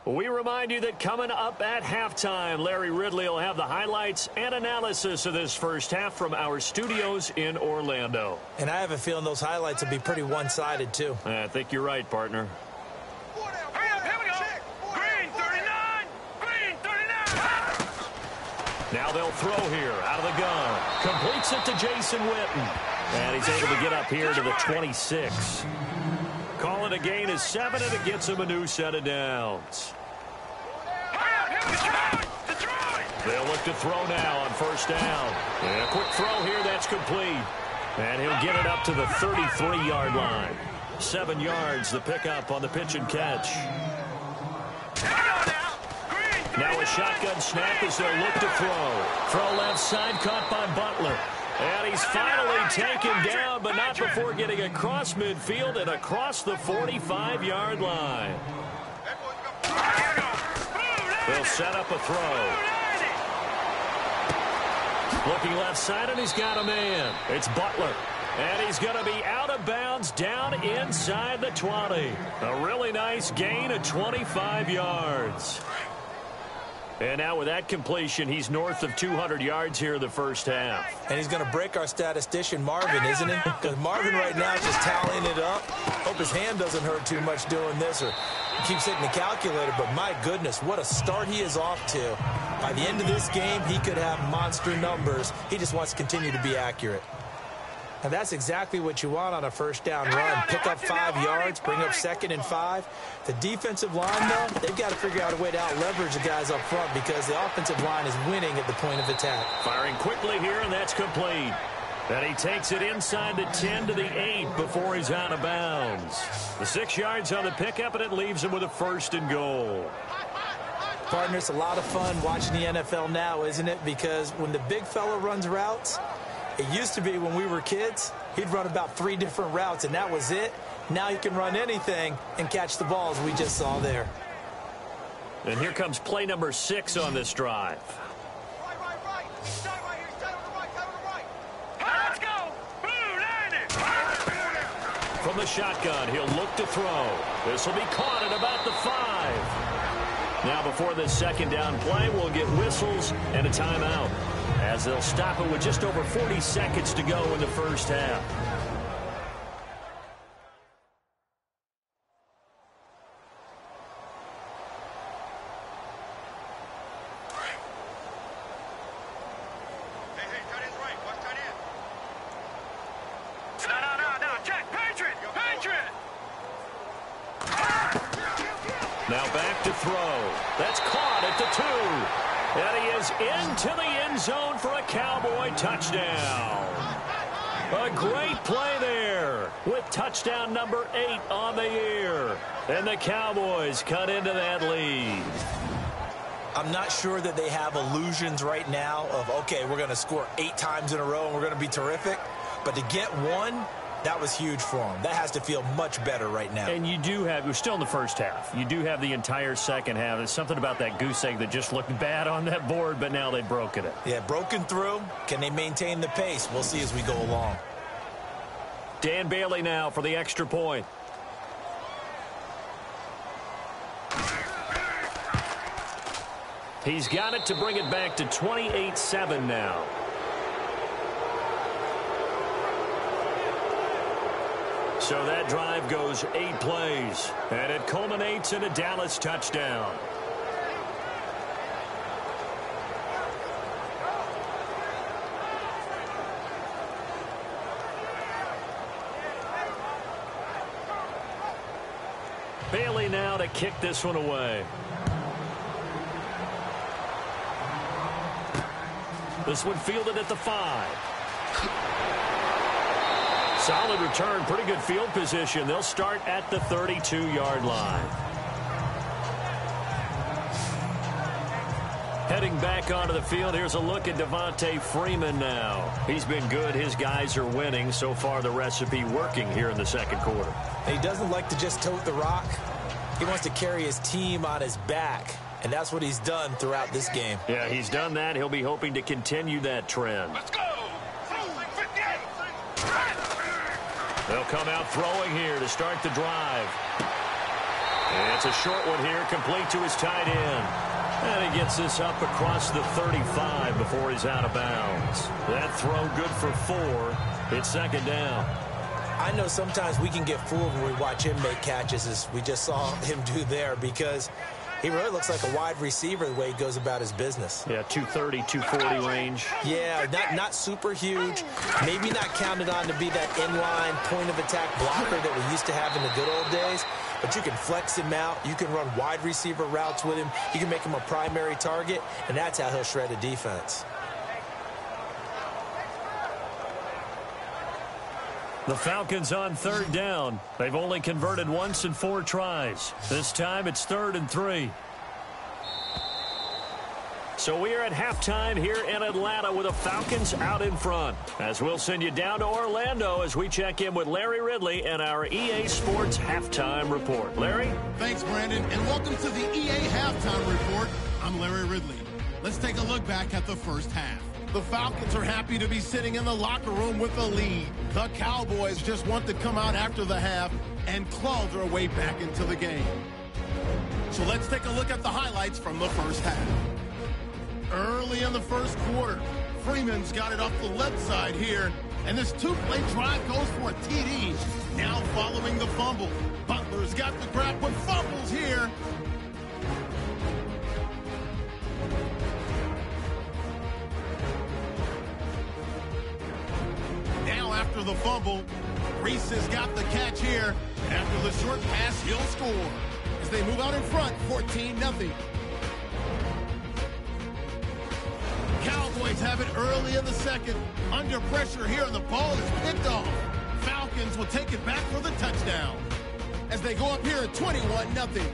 We remind you that coming up at halftime, Larry Ridley will have the highlights and analysis of this first half from our studios in Orlando. And I have a feeling those highlights will be pretty one-sided, too. I think you're right, partner. Here we go. Green 39. Green 39. Now they'll throw here out of the gun. Completes it to Jason Witten. And he's able to get up here to the 26. Call it a gain of 7, and it gets him a new set of downs. They'll look to throw now on first down. And a quick throw here, that's complete. And he'll get it up to the 33-yard line. 7 yards, the pickup on the pitch and catch. Now a shotgun snap as they'll look to throw. Throw left side, caught by Butler. And he's finally taken down, but not before getting across midfield and across the 45-yard line. They'll set up a throw. Looking left side, and he's got a man. It's Butler. And he's going to be out of bounds down inside the 20. A really nice gain of 25 yards. And now with that completion, he's north of 200 yards here in the first half. And he's going to break our statistician, Marvin, isn't he? Because Marvin right now is just tallying it up. Hope his hand doesn't hurt too much doing this, or he keeps hitting the calculator. But my goodness, what a start he is off to. By the end of this game, he could have monster numbers. He just wants to continue to be accurate. And that's exactly what you want on a first down run. Pick up 5 yards, bring up 2nd and 5. The defensive line, though, they've got to figure out a way to out-leverage the guys up front because the offensive line is winning at the point of attack. Firing quickly here, and that's complete. And he takes it inside the 10 to the 8 before he's out of bounds. The 6 yards on the pickup, and it leaves him with a 1st and goal. Partner, it's a lot of fun watching the NFL now, isn't it? Because when the big fella runs routes, it used to be when we were kids, he'd run about 3 different routes, and that was it. Now he can run anything and catch the ball, as we just saw there. And here comes play number 6 on this drive. Let's go. Blue landing. From the shotgun, he'll look to throw. This will be caught at about the 5. Now before this second down play, we'll get whistles and a timeout, as they'll stop it with just over 40 seconds to go in the first half. Hey, tight end's right. Watch tight end. No. Check. Patriot. Now back to throw. That's caught at the 2. And he is into the end zone for a Cowboy touchdown. A great play there with touchdown number 8 on the year. And the Cowboys cut into that lead. I'm not sure that they have illusions right now of, okay, we're going to score 8 times in a row and we're going to be terrific. But to get 1, that was huge for them. That has to feel much better right now. And you do have, we're still in the first half. You do have the entire second half. There's something about that goose egg that just looked bad on that board, but now they've broken it. Yeah, broken through. Can they maintain the pace? We'll see as we go along. Dan Bailey now for the extra point. He's got it to bring it back to 28-7 now. So that drive goes 8 plays, and it culminates in a Dallas touchdown. Bailey now to kick this one away. This one fielded at the 5. Solid return, pretty good field position. They'll start at the 32-yard line. Heading back onto the field, here's a look at Devontae Freeman now. He's been good. His guys are winning. So far, the recipe working here in the second quarter. He doesn't like to just tote the rock. He wants to carry his team on his back, and that's what he's done throughout this game. Yeah, he's done that. He'll be hoping to continue that trend. Let's go. They'll come out throwing here to start the drive. And it's a short one here, complete to his tight end. And he gets this up across the 35 before he's out of bounds. That throw good for 4. It's second down. I know sometimes we can get fooled when we watch him make catches, as we just saw him do there, because he really looks like a wide receiver the way he goes about his business. Yeah, 230, 240 range. Yeah, not super huge. Maybe not counted on to be that inline point-of-attack blocker that we used to have in the good old days. But you can flex him out. You can run wide receiver routes with him. You can make him a primary target, and that's how he'll shred a defense. The Falcons on third down. They've only converted once in 4 tries. This time it's 3rd and 3. So we are at halftime here in Atlanta with the Falcons out in front. As we'll send you down to Orlando as we check in with Larry Ridley and our EA Sports Halftime Report. Larry? Thanks, Brandon, and welcome to the EA Halftime Report. I'm Larry Ridley. Let's take a look back at the first half. The Falcons are happy to be sitting in the locker room with a lead. The Cowboys just want to come out after the half and claw their way back into the game. So let's take a look at the highlights from the first half. Early in the first quarter, Freeman's got it off the left side here, and this 2-play drive goes for a TD. Now following the fumble, Butler's got the grab but fumbles here. Now after the fumble, Reese has got the catch here. After the short pass, he'll score as they move out in front, 14-0. Cowboys have it early in the second. Under pressure here, and the ball is picked off. Falcons will take it back for the touchdown as they go up here at 21-0.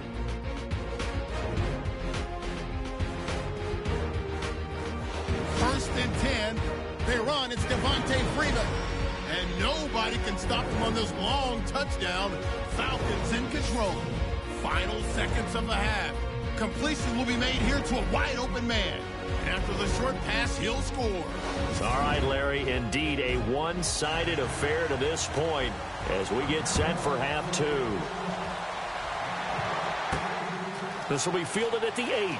1st and 10. They run. It's Devontae Freeman. And nobody can stop him on this long touchdown. Falcons in control. Final seconds of the half. Completion will be made here to a wide-open man. After the short pass, he'll score. All right, Larry, indeed a one-sided affair to this point as we get set for half 2. This will be fielded at the 8.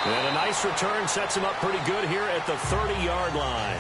And a nice return sets him up pretty good here at the 30-yard line.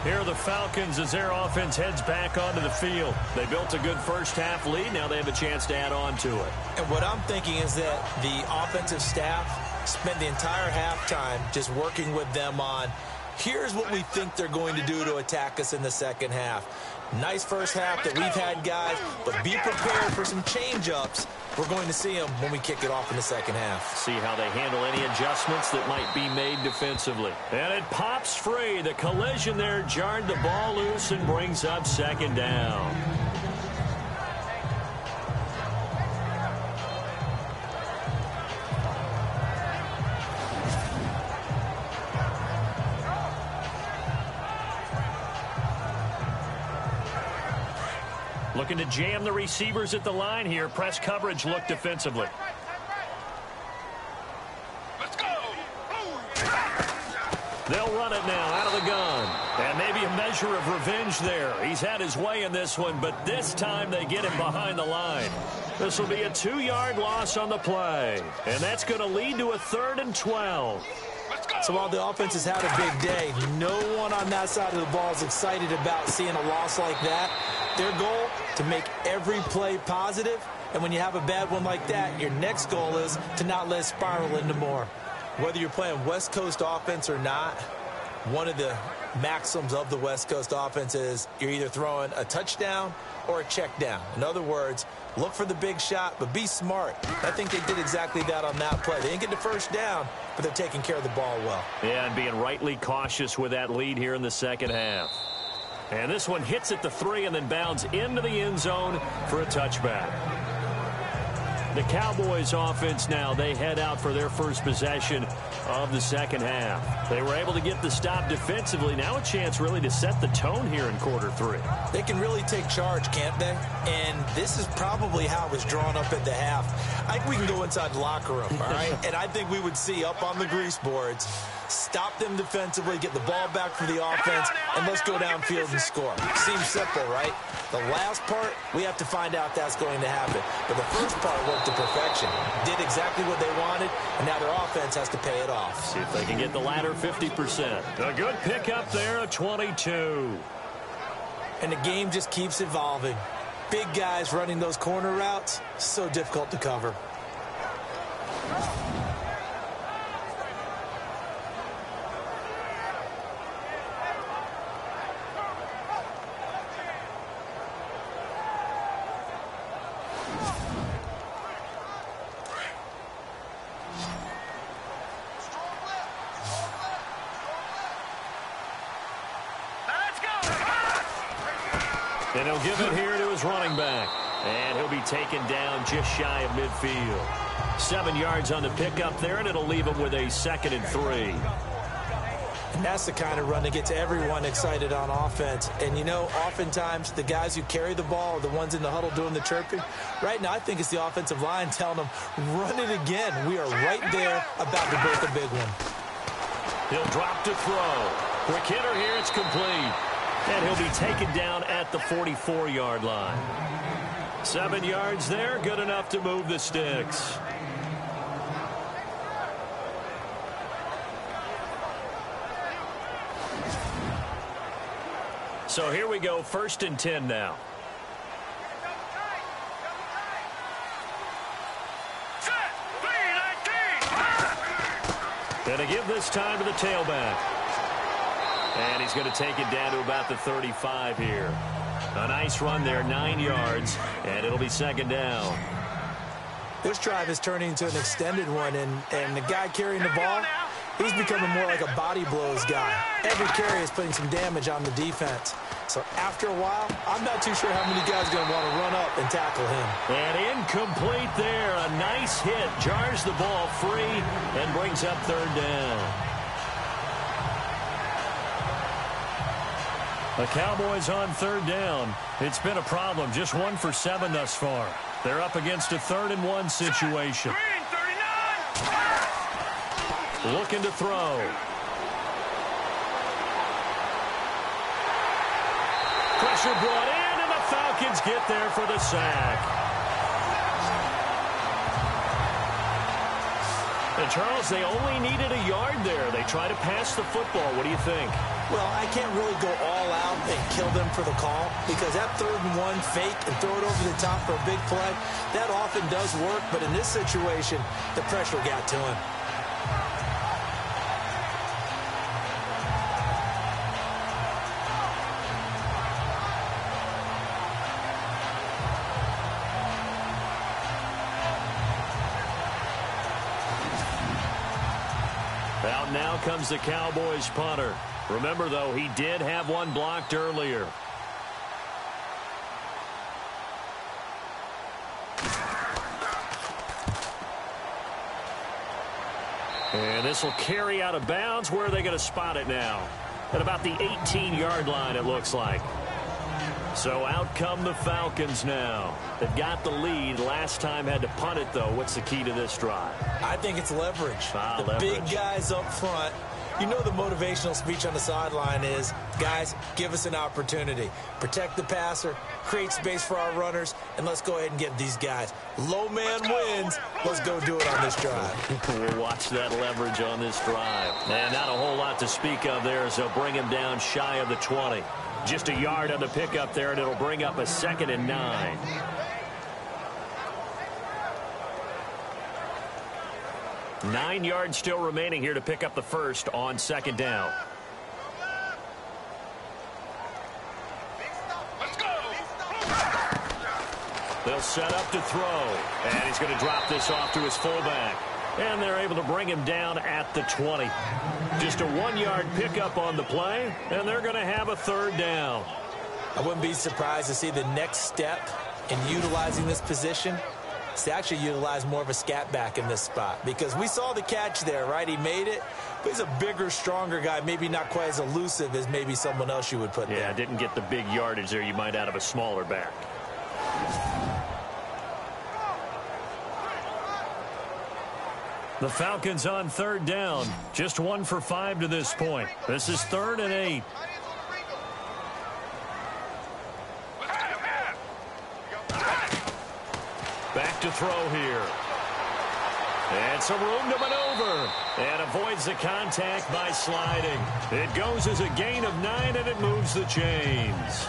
Here are the Falcons as their offense heads back onto the field. They built a good first-half lead. Now they have a chance to add on to it. And what I'm thinking is that the offensive staff spent the entire halftime just working with them on, here's what we think they're going to do to attack us in the second half. Nice first half that we've had, guys, but be prepared for some change-ups. We're going to see them when we kick it off in the second half. See how they handle any adjustments that might be made defensively. And it pops free. The collision there jarred the ball loose and brings up second down. Looking to jam the receivers at the line here. Press coverage look defensively. Let's go. They'll run it now out of the gun. And maybe a measure of revenge there. He's had his way in this one, but this time they get him behind the line. This will be a 2-yard loss on the play. And that's going to lead to a 3rd and 12. So while the offense has had a big day, no one on that side of the ball is excited about seeing a loss like that. Their goal, to make every play positive. And when you have a bad one like that, your next goal is to not let it spiral into more. Whether you're playing West Coast offense or not, one of the maxims of the West Coast offense is you're either throwing a touchdown or a check down. In other words, look for the big shot, but be smart. I think they did exactly that on that play. They didn't get the first down, but they're taking care of the ball well. Yeah, and being rightly cautious with that lead here in the second half. And this one hits at the 3 and then bounds into the end zone for a touchback. The Cowboys offense now, they head out for their first possession of the second half. They were able to get the stop defensively. Now a chance really to set the tone here in quarter three. They can really take charge, can't they? And this is probably how it was drawn up at the half. I think we can go inside the locker room, all right? And I think we would see up on the grease boards, stop them defensively, get the ball back for the offense, and let's go downfield and score. Seems simple, right? The last part, we have to find out that's going to happen. But the first part worked to perfection. Did exactly what they wanted, and now their offense has to pay it off. See if they can get the latter 50%. A good pickup there, a 22. And the game just keeps evolving. Big guys running those corner routes, so difficult to cover. And he'll give it here to his running back. And he'll be taken down just shy of midfield. 7 yards on the pickup there, and it'll leave him with a 2nd and 3. And that's the kind of run that gets everyone excited on offense. And, you know, oftentimes the guys who carry the ball are the ones in the huddle doing the chirping. Right now, I think it's the offensive line telling them, run it again. We are right there about to break a big one. He'll drop to throw. Quick hitter here, it's complete. And he'll be taken down at the 44-yard line. 7 yards there, good enough to move the sticks. So here we go, 1st and 10 now. And a give this time to the tailback. And he's going to take it down to about the 35 here. A nice run there, 9 yards, and it'll be 2nd down. This drive is turning into an extended one, and the guy carrying the ball, he's becoming more like a body blows guy. Every carry is putting some damage on the defense. So after a while, I'm not too sure how many guys are going to want to run up and tackle him. And incomplete there. A nice hit. Jars the ball free and brings up 3rd down. The Cowboys on 3rd down. It's been a problem. Just 1 for 7 thus far. They're up against a 3rd and 1 situation. Looking to throw. Pressure brought in, and the Falcons get there for the sack. And Charles, they only needed a yard there. They try to pass the football. What do you think? Well, I can't really go all out and kill them for the call, because that 3rd and 1 fake and throw it over the top for a big play, that often does work. But in this situation, the pressure got to him. Out now comes the Cowboys punter. Remember, though, he did have one blocked earlier. And this will carry out of bounds. Where are they going to spot it now? At about the 18-yard line, it looks like. So out come the Falcons now. They've got the lead. Last time had to punt it, though. What's the key to this drive? I think it's leverage. Leverage. Big guys up front. You know the motivational speech on the sideline is, guys, give us an opportunity. Protect the passer, create space for our runners, and let's go ahead and get these guys. Low man wins. Let's go do it on this drive. We'll watch that leverage on this drive. And not a whole lot to speak of there as they'll bring him down shy of the 20. Just a yard on the pickup there, and it'll bring up a 2nd and 9. Nine yards still remaining here to pick up the first on 2nd down. They'll set up to throw, and he's going to drop this off to his fullback. And they're able to bring him down at the 20. Just a 1-yard pickup on the play, and they're going to have a 3rd down. I wouldn't be surprised to see the next step in utilizing this position is to actually utilize more of a scat back in this spot, because we saw the catch there, right? He made it, but he's a bigger, stronger guy, maybe not quite as elusive as maybe someone else you would put there. Yeah, didn't get the big yardage there you might out of a smaller back. The Falcons on third down. Just 1 for 5 to this point. This is 3rd and 8. Back to throw here. And some room to maneuver. And avoids the contact by sliding. It goes as a gain of 9, and it moves the chains.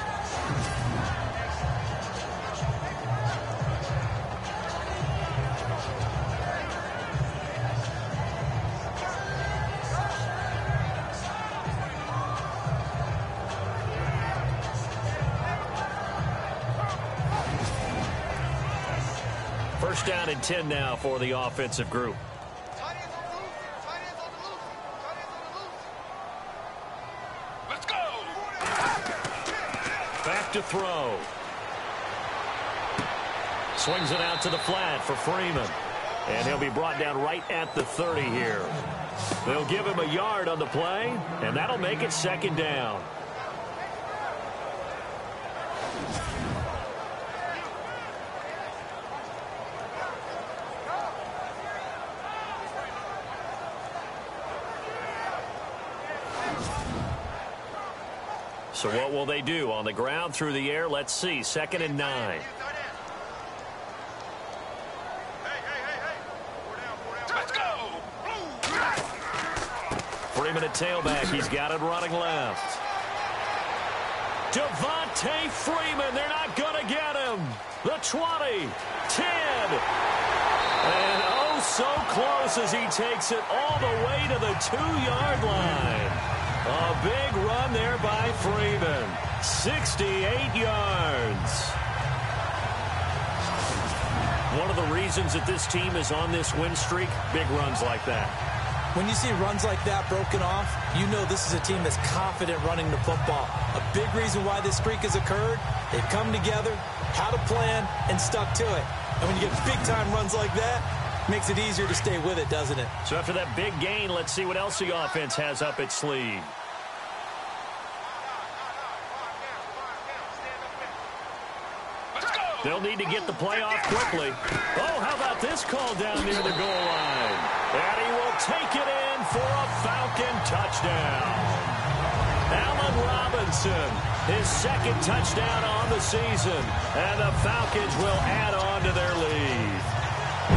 First down and 10 now for the offensive group. Let's go. Back to throw. Swings it out to the flat for Freeman. And he'll be brought down right at the 30 here. They'll give him a yard on the play, and that'll make it 2nd down. So what will they do? On the ground, through the air? Let's see. 2nd and 9. Let's go. Freeman at tailback. He's got it running left. Devontae Freeman. They're not going to get him. The 20. 10. And oh, so close as he takes it all the way to the 2-yard line. A big run there by Freeman. 68 yards. One of the reasons that this team is on this win streak, big runs like that. When you see runs like that broken off, you know this is a team that's confident running the football. A big reason why this streak has occurred, they've come together, had a plan, and stuck to it. And when you get big-time runs like that, makes it easier to stay with it, doesn't it? So after that big gain, let's see what else the offense has up its sleeve. They'll need to get the play off quickly. Oh, how about this call down near the goal line? And he will take it in for a Falcon touchdown. Allen Robinson, his 2nd touchdown on the season. And the Falcons will add on to their lead.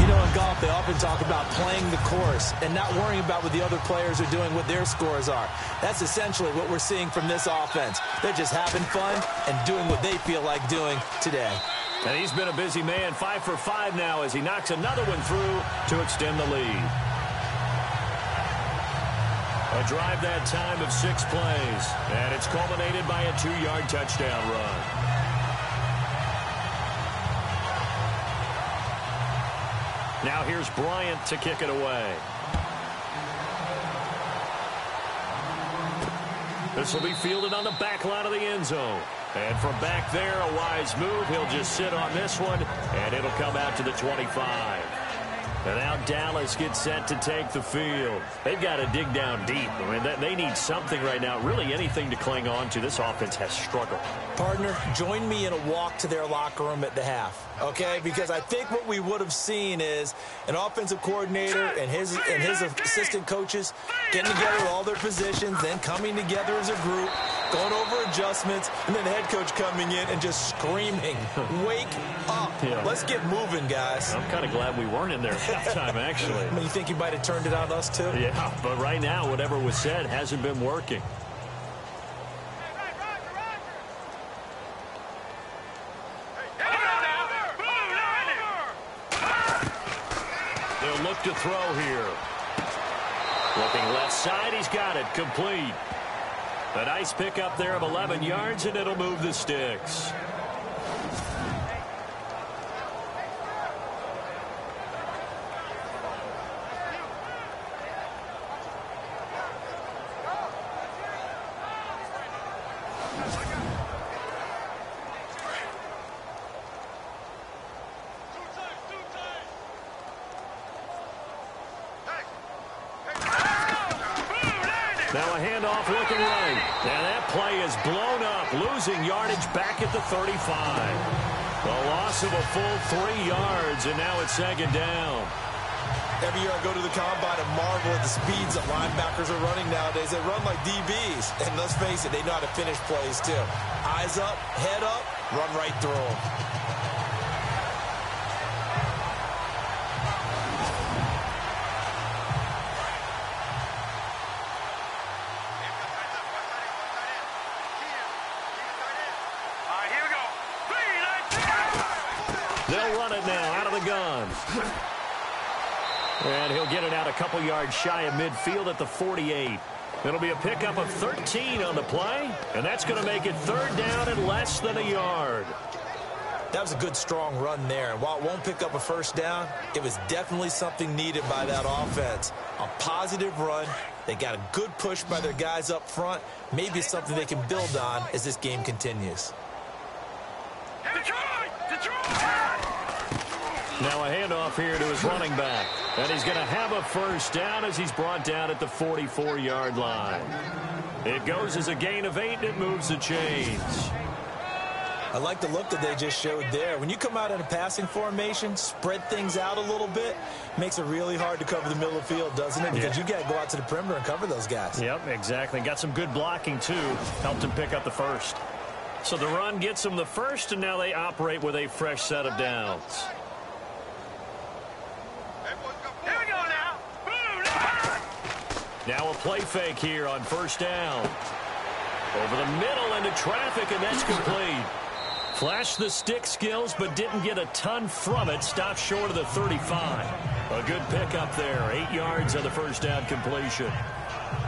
You know, in golf, they often talk about playing the course and not worrying about what the other players are doing, what their scores are. That's essentially what we're seeing from this offense. They're just having fun and doing what they feel like doing today. And he's been a busy man. 5 for 5 now as he knocks another one through to extend the lead. A drive that time of 6 plays. And it's culminated by a 2-yard touchdown run. Now here's Bryant to kick it away. This will be fielded on the back line of the end zone. And from back there, a wise move. He'll just sit on this one, and it'll come out to the 25. And now Dallas gets set to take the field. They've got to dig down deep. I mean, they need something right now, really anything to cling on to. This offense has struggled. Partner, join me in a walk to their locker room at the half, okay? Because I think what we would have seen is an offensive coordinator and his assistant coaches getting together with all their positions, then coming together as a group, going over adjustments, and then the head coach coming in and just screaming, wake up. Yeah. Let's get moving, guys. I'm kind of glad we weren't in there at halftime, actually. I mean, you think he might have turned it on us, too? Yeah, but right now, whatever was said hasn't been working. They'll look to throw here. Looking left side, he's got it, complete. A nice pickup there of 11 yards, and it'll move the sticks. Now a handoff looking right. And that play is blown up, losing yardage back at the 35. A loss of a full 3 yards, and now it's second down. Every year I go to the combine and marvel at the speeds that linebackers are running nowadays. They run like DBs. And let's face it, they know how to finish plays too. Eyes up, head up, run right through them. They'll run it now out of the gun. And he'll get it out a couple yards shy of midfield at the 48. It'll be a pickup of 13 on the play, and that's going to make it third down and less than a yard. That was a good, strong run there. And while it won't pick up a first down, it was definitely something needed by that offense. A positive run. They got a good push by their guys up front. Maybe it's something they can build on as this game continues. Now a handoff here to his running back. And he's going to have a first down as he's brought down at the 44-yard line. It goes as a gain of 8, and it moves the chains. I like the look that they just showed there. When you come out in a passing formation, spread things out a little bit, makes it really hard to cover the middle of the field, doesn't it? Because you got to go out to the perimeter and cover those guys. Yep, exactly. Got some good blocking, too. Helped him pick up the first. So the run gets him the first, and now they operate with a fresh set of downs. Now a play fake here on first down. Over the middle into traffic, and that's complete. Flashed the stick skills, but didn't get a ton from it. Stopped short of the 35. A good pickup there. 8 yards on the first down completion.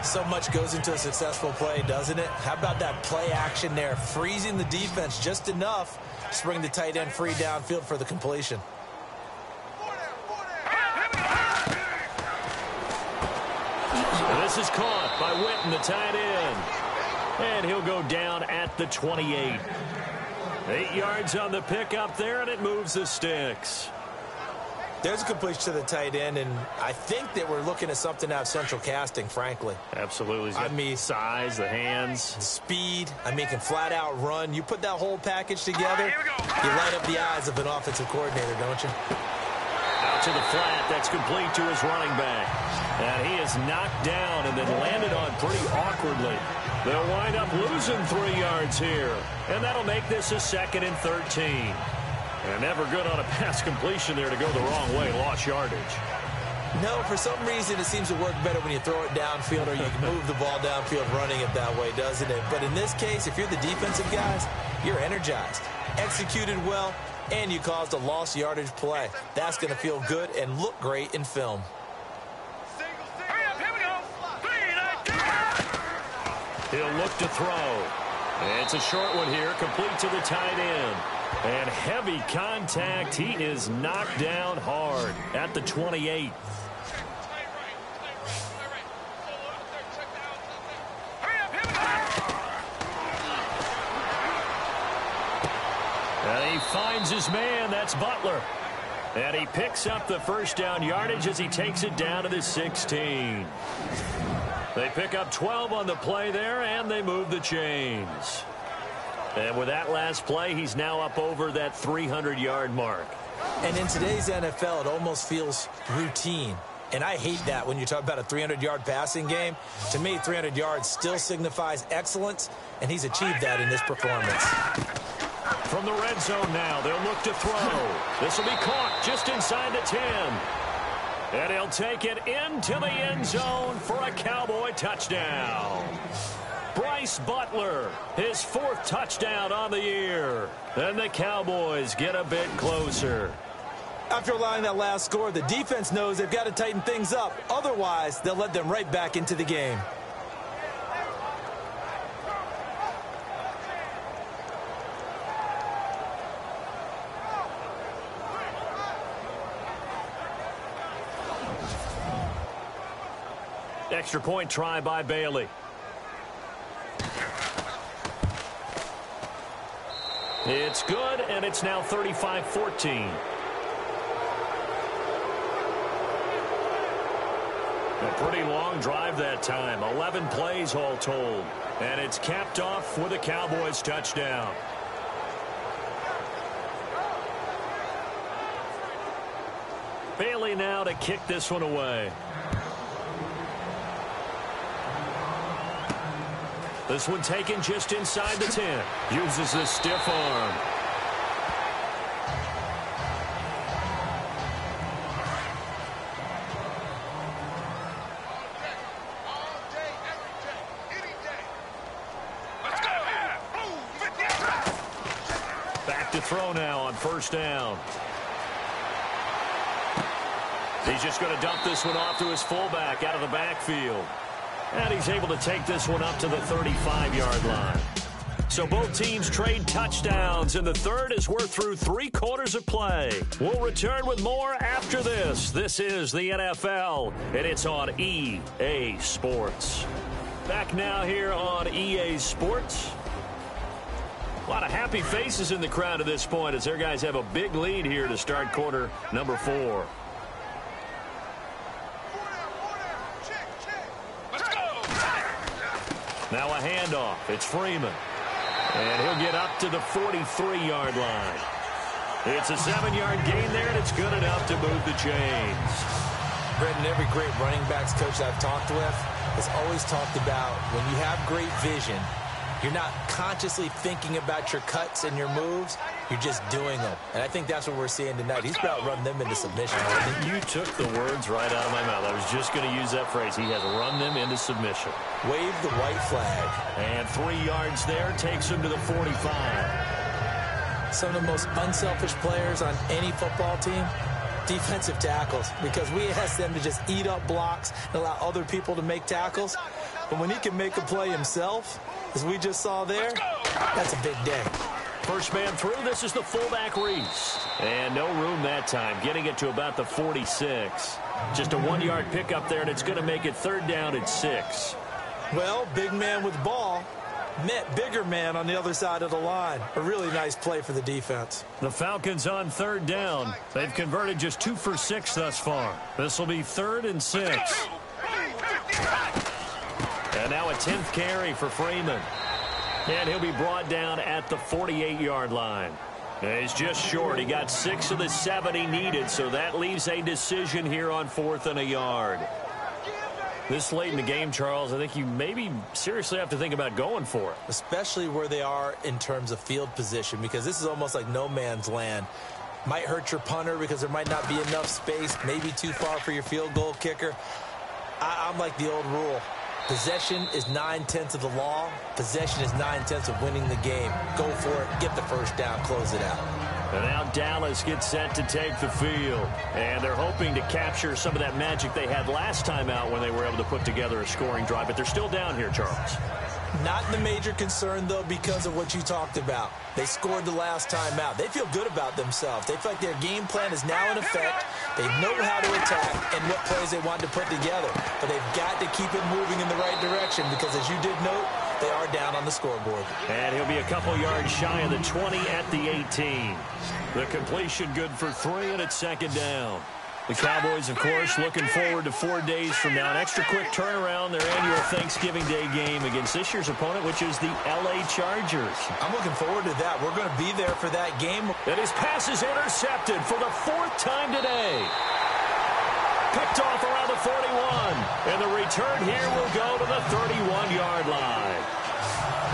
So much goes into a successful play, doesn't it? How about that play action there? Freezing the defense just enough to bring the tight end free downfield for the completion. This is caught by Witten, the tight end. And he'll go down at the 28. 8 yards on the pickup there, and it moves the sticks. There's a completion to the tight end, and I think that we're looking at something out of central casting, frankly. Absolutely. He's got size, the hands. Speed. I mean, can flat out run. You put that whole package together, you light up the eyes of an offensive coordinator, don't you? Out to the flat. That's complete to his running back. And he is knocked down and then landed on pretty awkwardly. They'll wind up losing 3 yards here. And that'll make this a 2nd and 13. And never good on a pass completion there to go the wrong way. Lost yardage. No, for some reason it seems to work better when you throw it downfield or you can move the ball downfield running it that way, doesn't it? But in this case, if you're the defensive guys, you're energized, executed well, and you caused a lost yardage play. That's going to feel good and look great in film. He'll look to throw. It's a short one here, complete to the tight end. And heavy contact. He is knocked down hard at the 28. And he finds his man. That's Butler. And he picks up the first down yardage as he takes it down to the 16. They pick up 12 on the play there, and they move the chains. And with that last play, he's now up over that 300-yard mark. And in today's NFL, it almost feels routine. And I hate that when you talk about a 300-yard passing game. To me, 300 yards still signifies excellence, and he's achieved that in this performance. From the red zone now, they'll look to throw. This will be caught just inside the 10. And he'll take it into the end zone for a Cowboy touchdown. Brix Bently, his 4th touchdown on the year. And the Cowboys get a bit closer. After allowing that last score, the defense knows they've got to tighten things up. Otherwise, they'll let them right back into the game. Extra point try by Bailey. It's good, and it's now 35-14. A pretty long drive that time. 11 plays all told. And it's capped off with a Cowboys touchdown. Bailey now to kick this one away. This one taken just inside the 10. Uses the stiff arm. Back to throw now on first down. He's just going to dump this one off to his fullback out of the backfield. And he's able to take this one up to the 35-yard line. So both teams trade touchdowns, and the third as we're through 3 quarters of play. We'll return with more after this. This is the NFL, and it's on EA Sports. Back now here on EA Sports. A lot of happy faces in the crowd at this point as their guys have a big lead here to start quarter number 4. Now a handoff. It's Freeman. And he'll get up to the 43-yard line. It's a 7-yard gain there, and it's good enough to move the chains. Brendan, every great running backs coach I've talked with has always talked about when you have great vision, you're not consciously thinking about your cuts and your moves. You're just doing them. And I think that's what we're seeing tonight. He's about run them into submission. You took the words right out of my mouth. I was just going to use that phrase. He has run them into submission. Wave the white flag. And 3 yards there takes him to the 45. Some of the most unselfish players on any football team, defensive tackles, because we ask them to just eat up blocks and allow other people to make tackles. But when he can make a play himself, as we just saw there, that's a big day. First man through, this is the fullback Reese. And no room that time, getting it to about the 46. Just a 1-yard pickup there, and it's going to make it 3rd down and 6. Well, big man with ball met bigger man on the other side of the line. A really nice play for the defense. The Falcons on 3rd down. They've converted just 2 for 6 thus far. This will be 3rd and 6. And now a 10th carry for Freeman. And he'll be brought down at the 48-yard line. And he's just short. He got 6 of the 7 he needed, so that leaves a decision here on 4th and a yard. This late in the game, Charles, I think you maybe seriously have to think about going for it. Especially where they are in terms of field position, because this is almost like no man's land. Might hurt your punter because there might not be enough space, maybe too far for your field goal kicker. I'm like the old rule. Possession is 9/10 of the law. Possession is 9/10 of winning the game. Go for it. Get the first down. Close it out. And now Dallas gets set to take the field. And they're hoping to capture some of that magic they had last time out when they were able to put together a scoring drive. But they're still down here, Charles. Not the major concern, though, because of what you talked about. They scored the last time out. They feel good about themselves. They feel like their game plan is now in effect. They know how to attack and what plays they want to put together. But they've got to keep it moving in the right direction because, as you did note, they are down on the scoreboard. And he'll be a couple yards shy of the 20 at the 18. The completion good for 3, and it's 2nd down. The Cowboys, of course, looking forward to 4 days from now. An extra quick turnaround, their annual Thanksgiving Day game against this year's opponent, which is the LA Chargers. I'm looking forward to that. We're going to be there for that game. And his pass is intercepted for the 4th time today. Picked off around the 41. And the return here will go to the 31-yard line.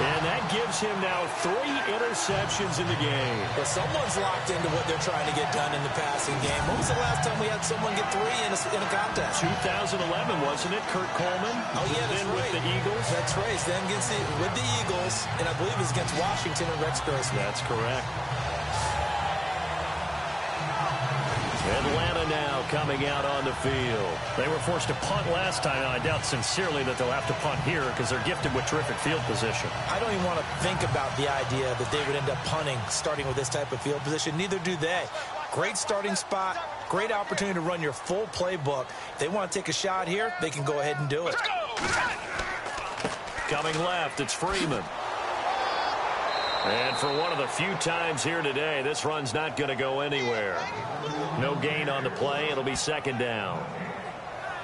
And that gives him now 3 interceptions in the game. Well, someone's locked into what they're trying to get done in the passing game. When was the last time we had someone get 3 in a contest? 2011, wasn't it? Kurt Coleman? Oh, yeah, that's then right. With the Eagles? That's right. Then with the Eagles, and I believe it was against Washington and Rex Grossman. That's correct. Atlanta now coming out on the field. They were forced to punt last time. Now, I doubt sincerely that they'll have to punt here because they're gifted with terrific field position. I don't even want to think about the idea that they would end up punting starting with this type of field position. Neither do they. Great starting spot. Great opportunity to run your full playbook. If they want to take a shot here, they can go ahead and do it. Coming left, it's Freeman. And for one of the few times here today, this run's not going to go anywhere. No gain on the play. It'll be 2nd down.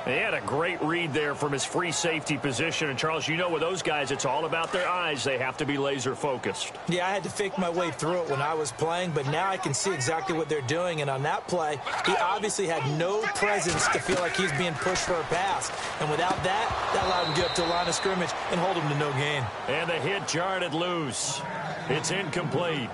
He had a great read there from his free safety position. And, Charles, you know with those guys, it's all about their eyes. They have to be laser-focused. Yeah, I had to fake my way through it when I was playing, but now I can see exactly what they're doing. And on that play, he obviously had no presence to feel like he's being pushed for a pass. And without that allowed him to get up to the line of scrimmage and hold him to no gain. And the hit jarred it loose. It's incomplete.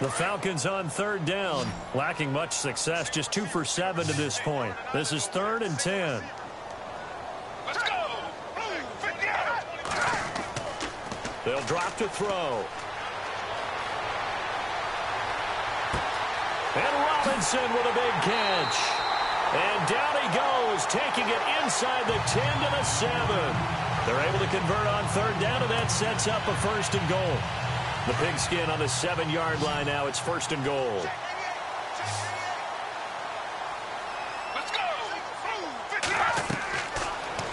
The Falcons on third down, lacking much success, just 2 for 7 to this point. This is 3rd and 10. Let's go! They'll drop to throw. And Robinson with a big catch. And down he goes, taking it inside the 10 to the 7. They're able to convert on third down, and that sets up a 1st and goal. The pigskin on the 7-yard line now. It's 1st and goal. Let's go!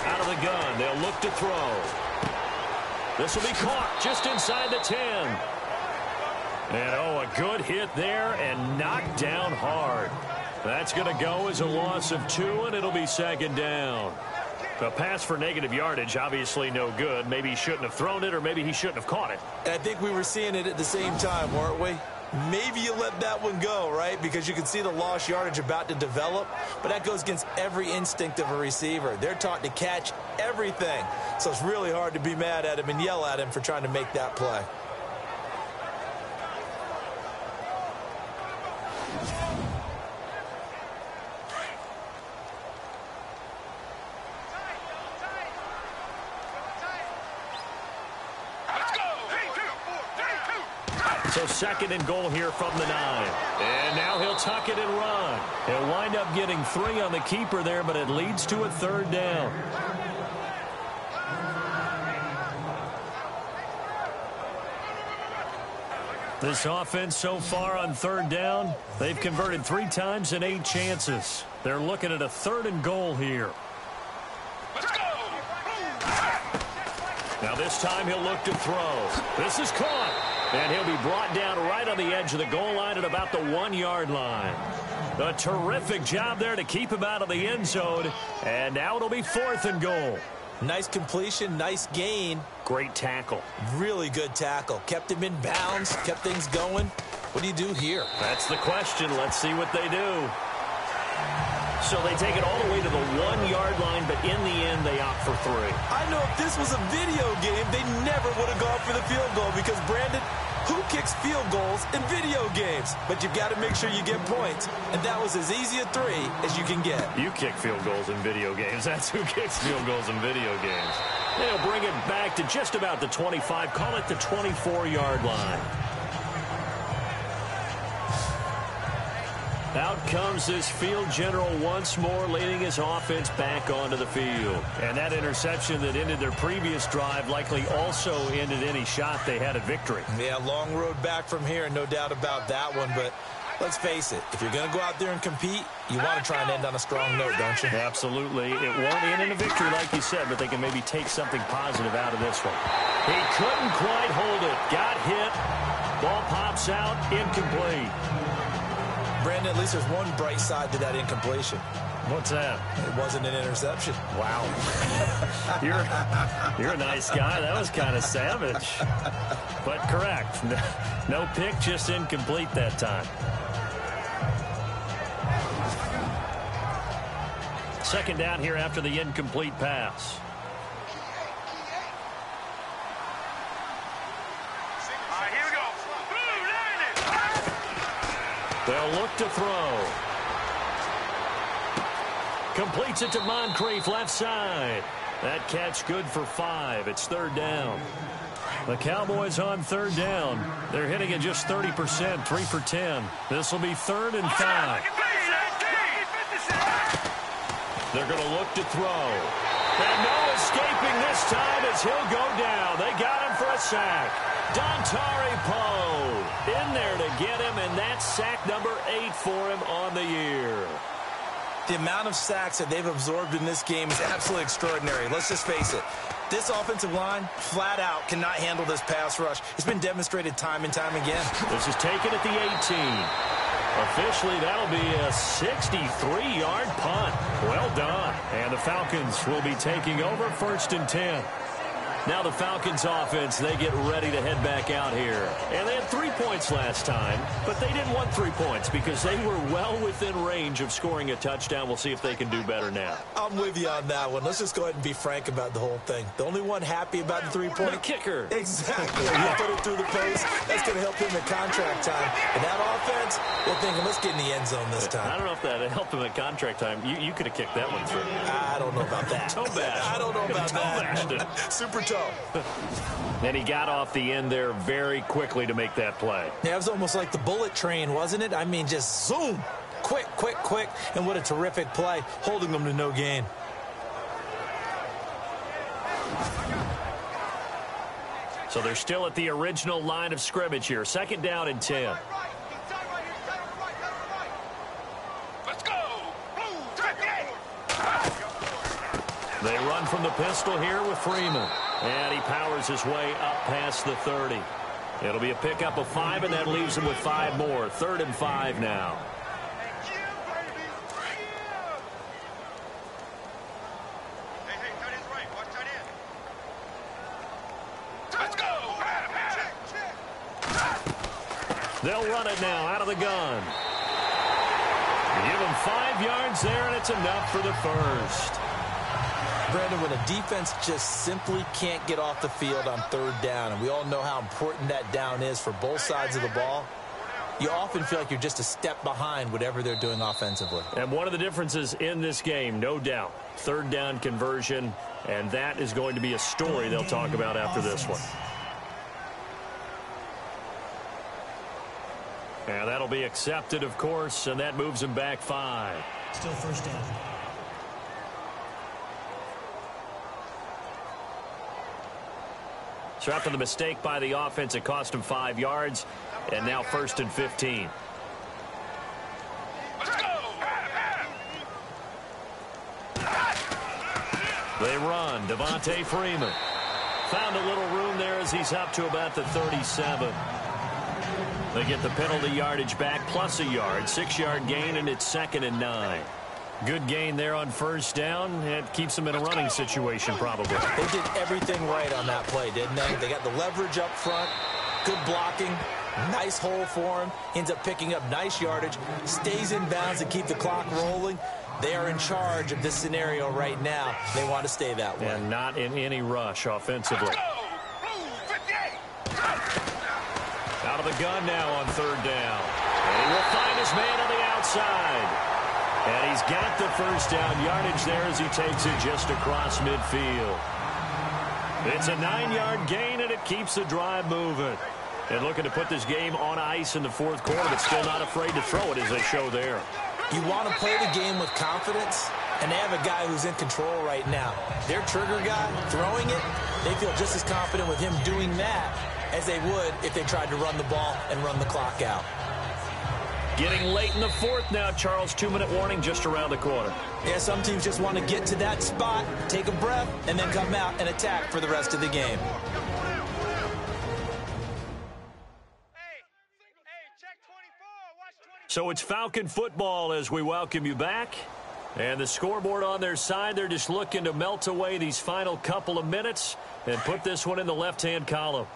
Out of the gun. They'll look to throw. This will be caught just inside the 10. And, oh, a good hit there and knocked down hard. That's going to go as a loss of 2, and it'll be 2nd down. A pass for negative yardage, obviously no good. Maybe he shouldn't have thrown it, or maybe he shouldn't have caught it. And I think we were seeing it at the same time, weren't we? Maybe you let that one go, right? Because you can see the lost yardage about to develop. But that goes against every instinct of a receiver. They're taught to catch everything. So it's really hard to be mad at him and yell at him for trying to make that play. So 2nd and goal here from the 9. And now he'll tuck it and run. He'll wind up getting 3 on the keeper there, but it leads to a 3rd down. This offense so far on 3rd down, they've converted 3 times in 8 chances. They're looking at a 3rd and goal here. Let's go! Now this time he'll look to throw. This is caught. And he'll be brought down right on the edge of the goal line at about the 1-yard line. A terrific job there to keep him out of the end zone. And now it'll be 4th and goal. Nice completion, nice gain. Great tackle. Really good tackle. Kept him in bounds, kept things going. What do you do here? That's the question. Let's see what they do. So they take it all the way to the 1-yard line, but in the end, they opt for 3. I know if this was a video game, they never would have gone for the field goal because, Brandon, who kicks field goals in video games? But you've got to make sure you get points, and that was as easy a 3 as you can get. You kick field goals in video games. That's who kicks field goals in video games. They'll bring it back to just about the 25, call it the 24-yard line. Out comes this field general once more, leading his offense back onto the field. And that interception that ended their previous drive likely also ended any shot they had at victory. Yeah, long road back from here, no doubt about that one. But let's face it, if you're going to go out there and compete, you want to try and end on a strong note, don't you? Absolutely. It won't end in a victory like you said, but they can maybe take something positive out of this one. He couldn't quite hold it. Got hit. Ball pops out. Incomplete. Brandon, at least there's one bright side to that incompletion. What's that? It wasn't an interception. Wow. You're a nice guy. That was kind of savage. But correct. No pick, just incomplete that time. 2nd down here after the incomplete pass. They'll look to throw. Completes it to Moncrief, left side. That catch good for 5. It's 3rd down. The Cowboys on 3rd down. They're hitting at just 30%, 3 for 10. This will be 3rd and 5. They're going to look to throw. And no escaping this time as he'll go down. They got him for a sack. Dontari Poe in there to get him, and that's sack number 8 for him on the year. The amount of sacks that they've absorbed in this game is absolutely extraordinary. Let's just face it. This offensive line, flat out, cannot handle this pass rush. It's been demonstrated time and time again. This is taken at the 18. Officially, that'll be a 63-yard punt. Well done. And the Falcons will be taking over 1st and 10. Now the Falcons offense, they get ready to head back out here. And they had 3 points last time, but they didn't want 3 points because they were well within range of scoring a touchdown. We'll see if they can do better now. I'm with you on that one. Let's just go ahead and be frank about the whole thing. The only one happy about the 3-point... The kicker. Exactly. You put it through the post. That's going to help him in contract time. And that offense, they're thinking, let's get in the end zone this time. I don't know if that helped him at contract time. You could have kicked that one through. I don't know about that. Toe bash. I don't know about that. It. Super toe. And he got off the end there very quickly to make that play. Yeah, it was almost like the bullet train, wasn't it? I mean, just zoom. Quick, quick, quick. And what a terrific play, holding them to no gain. So they're still at the original line of scrimmage here. 2nd down and 10. Let's go! They run from the pistol here with Freeman. And he powers his way up past the 30. It'll be a pickup of 5, and that leaves him with 5 more. 3rd and 5 now. Hey, tight end's right. Watch tight end. Let's go! They'll run it now out of the gun. Give him 5 yards there, and it's enough for the first. Brandon, when a defense just simply can't get off the field on 3rd down, and we all know how important that down is for both sides of the ball, you often feel like you're just a step behind whatever they're doing offensively. And one of the differences in this game, no doubt, 3rd down conversion, and that is going to be a story they'll talk about after this one. And that'll be accepted, of course, and that moves him back 5. Still 1st down. So after the mistake by the offense, it cost him 5 yards, and now 1st and 15. Let's go! They run. Devontae Freeman found a little room there as he's up to about the 37. They get the penalty yardage back plus a yard. 6-yard gain, and it's 2nd and 9. Good gain there on 1st down. It keeps them in a running situation probably. They did everything right on that play, didn't they? They got the leverage up front, good blocking, nice hole for him, ends up picking up nice yardage, stays in bounds to keep the clock rolling. They are in charge of this scenario right now. They want to stay that way. And not in any rush offensively. Let's go! Blue 58! Out of the gun now on 3rd down. And he will find his man on the outside. And he's got the 1st down yardage there as he takes it just across midfield. It's a 9-yard gain, and it keeps the drive moving. And looking to put this game on ice in the 4th quarter, but still not afraid to throw it as they show there. You want to play the game with confidence, and they have a guy who's in control right now. Their trigger guy, throwing it, they feel just as confident with him doing that as they would if they tried to run the ball and run the clock out. Getting late in the 4th now, Charles. 2-minute warning just around the corner. Yeah, some teams just want to get to that spot, take a breath, and then come out and attack for the rest of the game. Hey, check 24. Watch 24. So it's Falcon football as we welcome you back. And the scoreboard on their side, they're just looking to melt away these final couple of minutes and put this one in the left-hand column.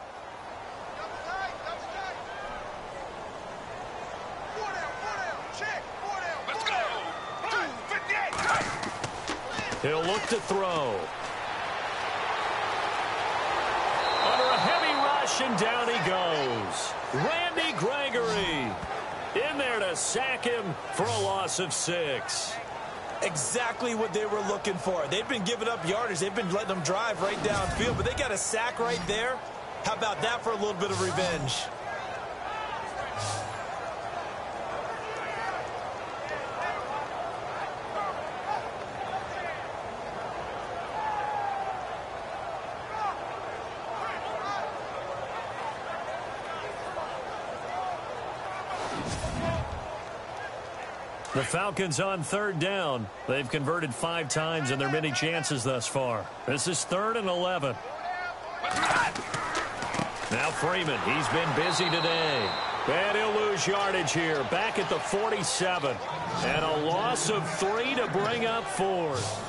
He'll look to throw. Under a heavy rush, and down he goes. Randy Gregory in there to sack him for a loss of 6. Exactly what they were looking for. They've been giving up yardage. They've been letting them drive right downfield, but they got a sack right there. How about that for a little bit of revenge? The Falcons on third down. They've converted 5 times in their many chances thus far. This is 3rd and 11. Now Freeman, he's been busy today. And he'll lose yardage here, back at the 47. And a loss of 3 to bring up 4th.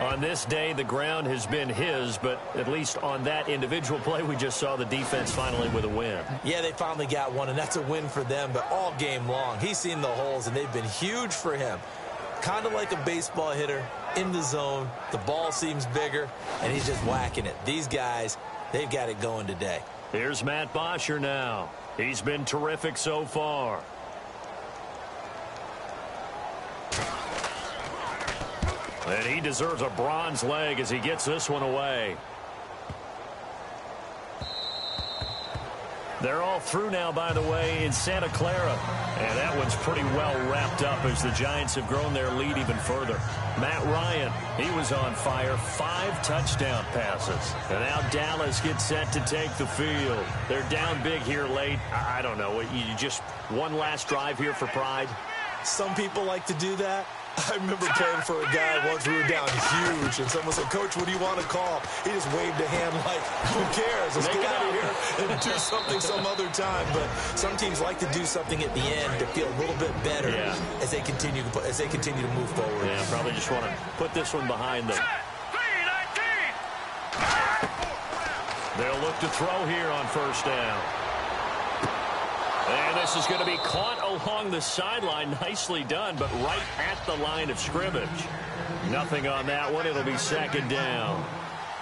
On this day, the ground has been his, but at least on that individual play, we just saw the defense finally with a win. Yeah, they finally got one, and that's a win for them, but all game long, he's seen the holes, and they've been huge for him. Kind of like a baseball hitter in the zone. The ball seems bigger, and he's just whacking it. These guys, they've got it going today. Here's Matt Bosher now. He's been terrific so far. And he deserves a bronze leg as he gets this one away. They're all through now, by the way, in Santa Clara. And that one's pretty well wrapped up as the Giants have grown their lead even further. Matt Ryan, he was on fire. 5 touchdown passes. And now Dallas gets set to take the field. They're down big here late. I don't know. You just one last drive here for pride? Some people like to do that. I remember playing for a guy once. We were down huge, and someone said, "Coach, what do you want to call?" He just waved a hand like, "Who cares? Let's get out of here and do something some other time." But some teams like to do something at the end to feel a little bit better as they continue to move forward. Yeah, probably just want to put this one behind them. They'll look to throw here on first down. And this is going to be caught along the sideline. Nicely done, but right at the line of scrimmage. Nothing on that one. It'll be 2nd down.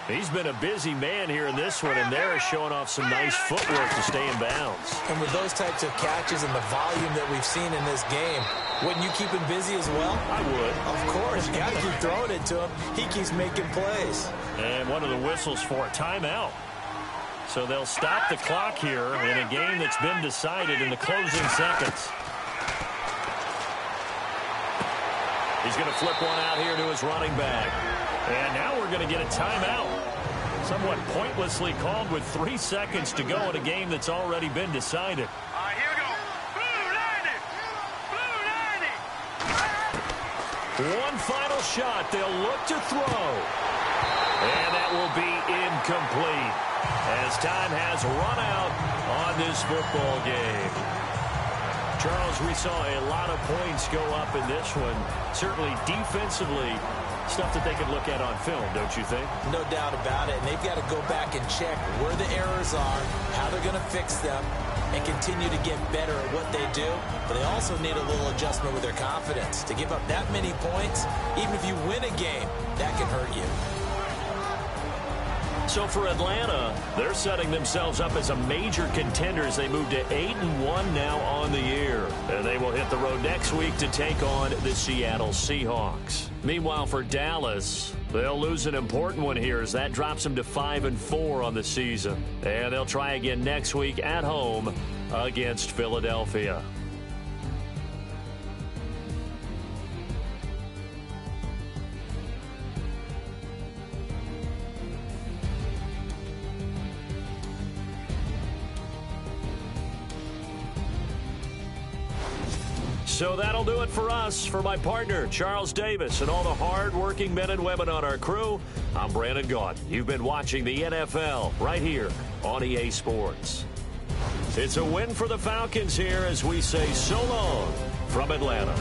He's been a busy man here in this one, and they're showing off some nice footwork to stay in bounds. And with those types of catches and the volume that we've seen in this game, wouldn't you keep him busy as well? I would. Of course. You got to keep throwing it to him. He keeps making plays. And one of the whistles for a timeout. So they'll stop the clock here in a game that's been decided in the closing seconds. He's going to flip one out here to his running back. And now we're going to get a timeout. Somewhat pointlessly called with 3 seconds to go in a game that's already been decided. All right, here we go. Blue 90. Blue 90. One final shot. They'll look to throw. And that will be incomplete as time has run out on this football game. Charles, we saw a lot of points go up in this one. Certainly defensively, stuff that they could look at on film, don't you think? No doubt about it. And they've got to go back and check where the errors are, how they're going to fix them, and continue to get better at what they do. But they also need a little adjustment with their confidence. To give up that many points, even if you win a game, that can hurt you. So for Atlanta, they're setting themselves up as a major contender as they move to 8-1 now on the year. And they will hit the road next week to take on the Seattle Seahawks. Meanwhile, for Dallas, they'll lose an important one here as that drops them to 5-4 on the season. And they'll try again next week at home against Philadelphia. So that'll do it for us. For my partner, Charles Davis, and all the hard-working men and women on our crew, I'm Brandon Gaudin. You've been watching the NFL right here on EA Sports. It's a win for the Falcons here as we say so long from Atlanta.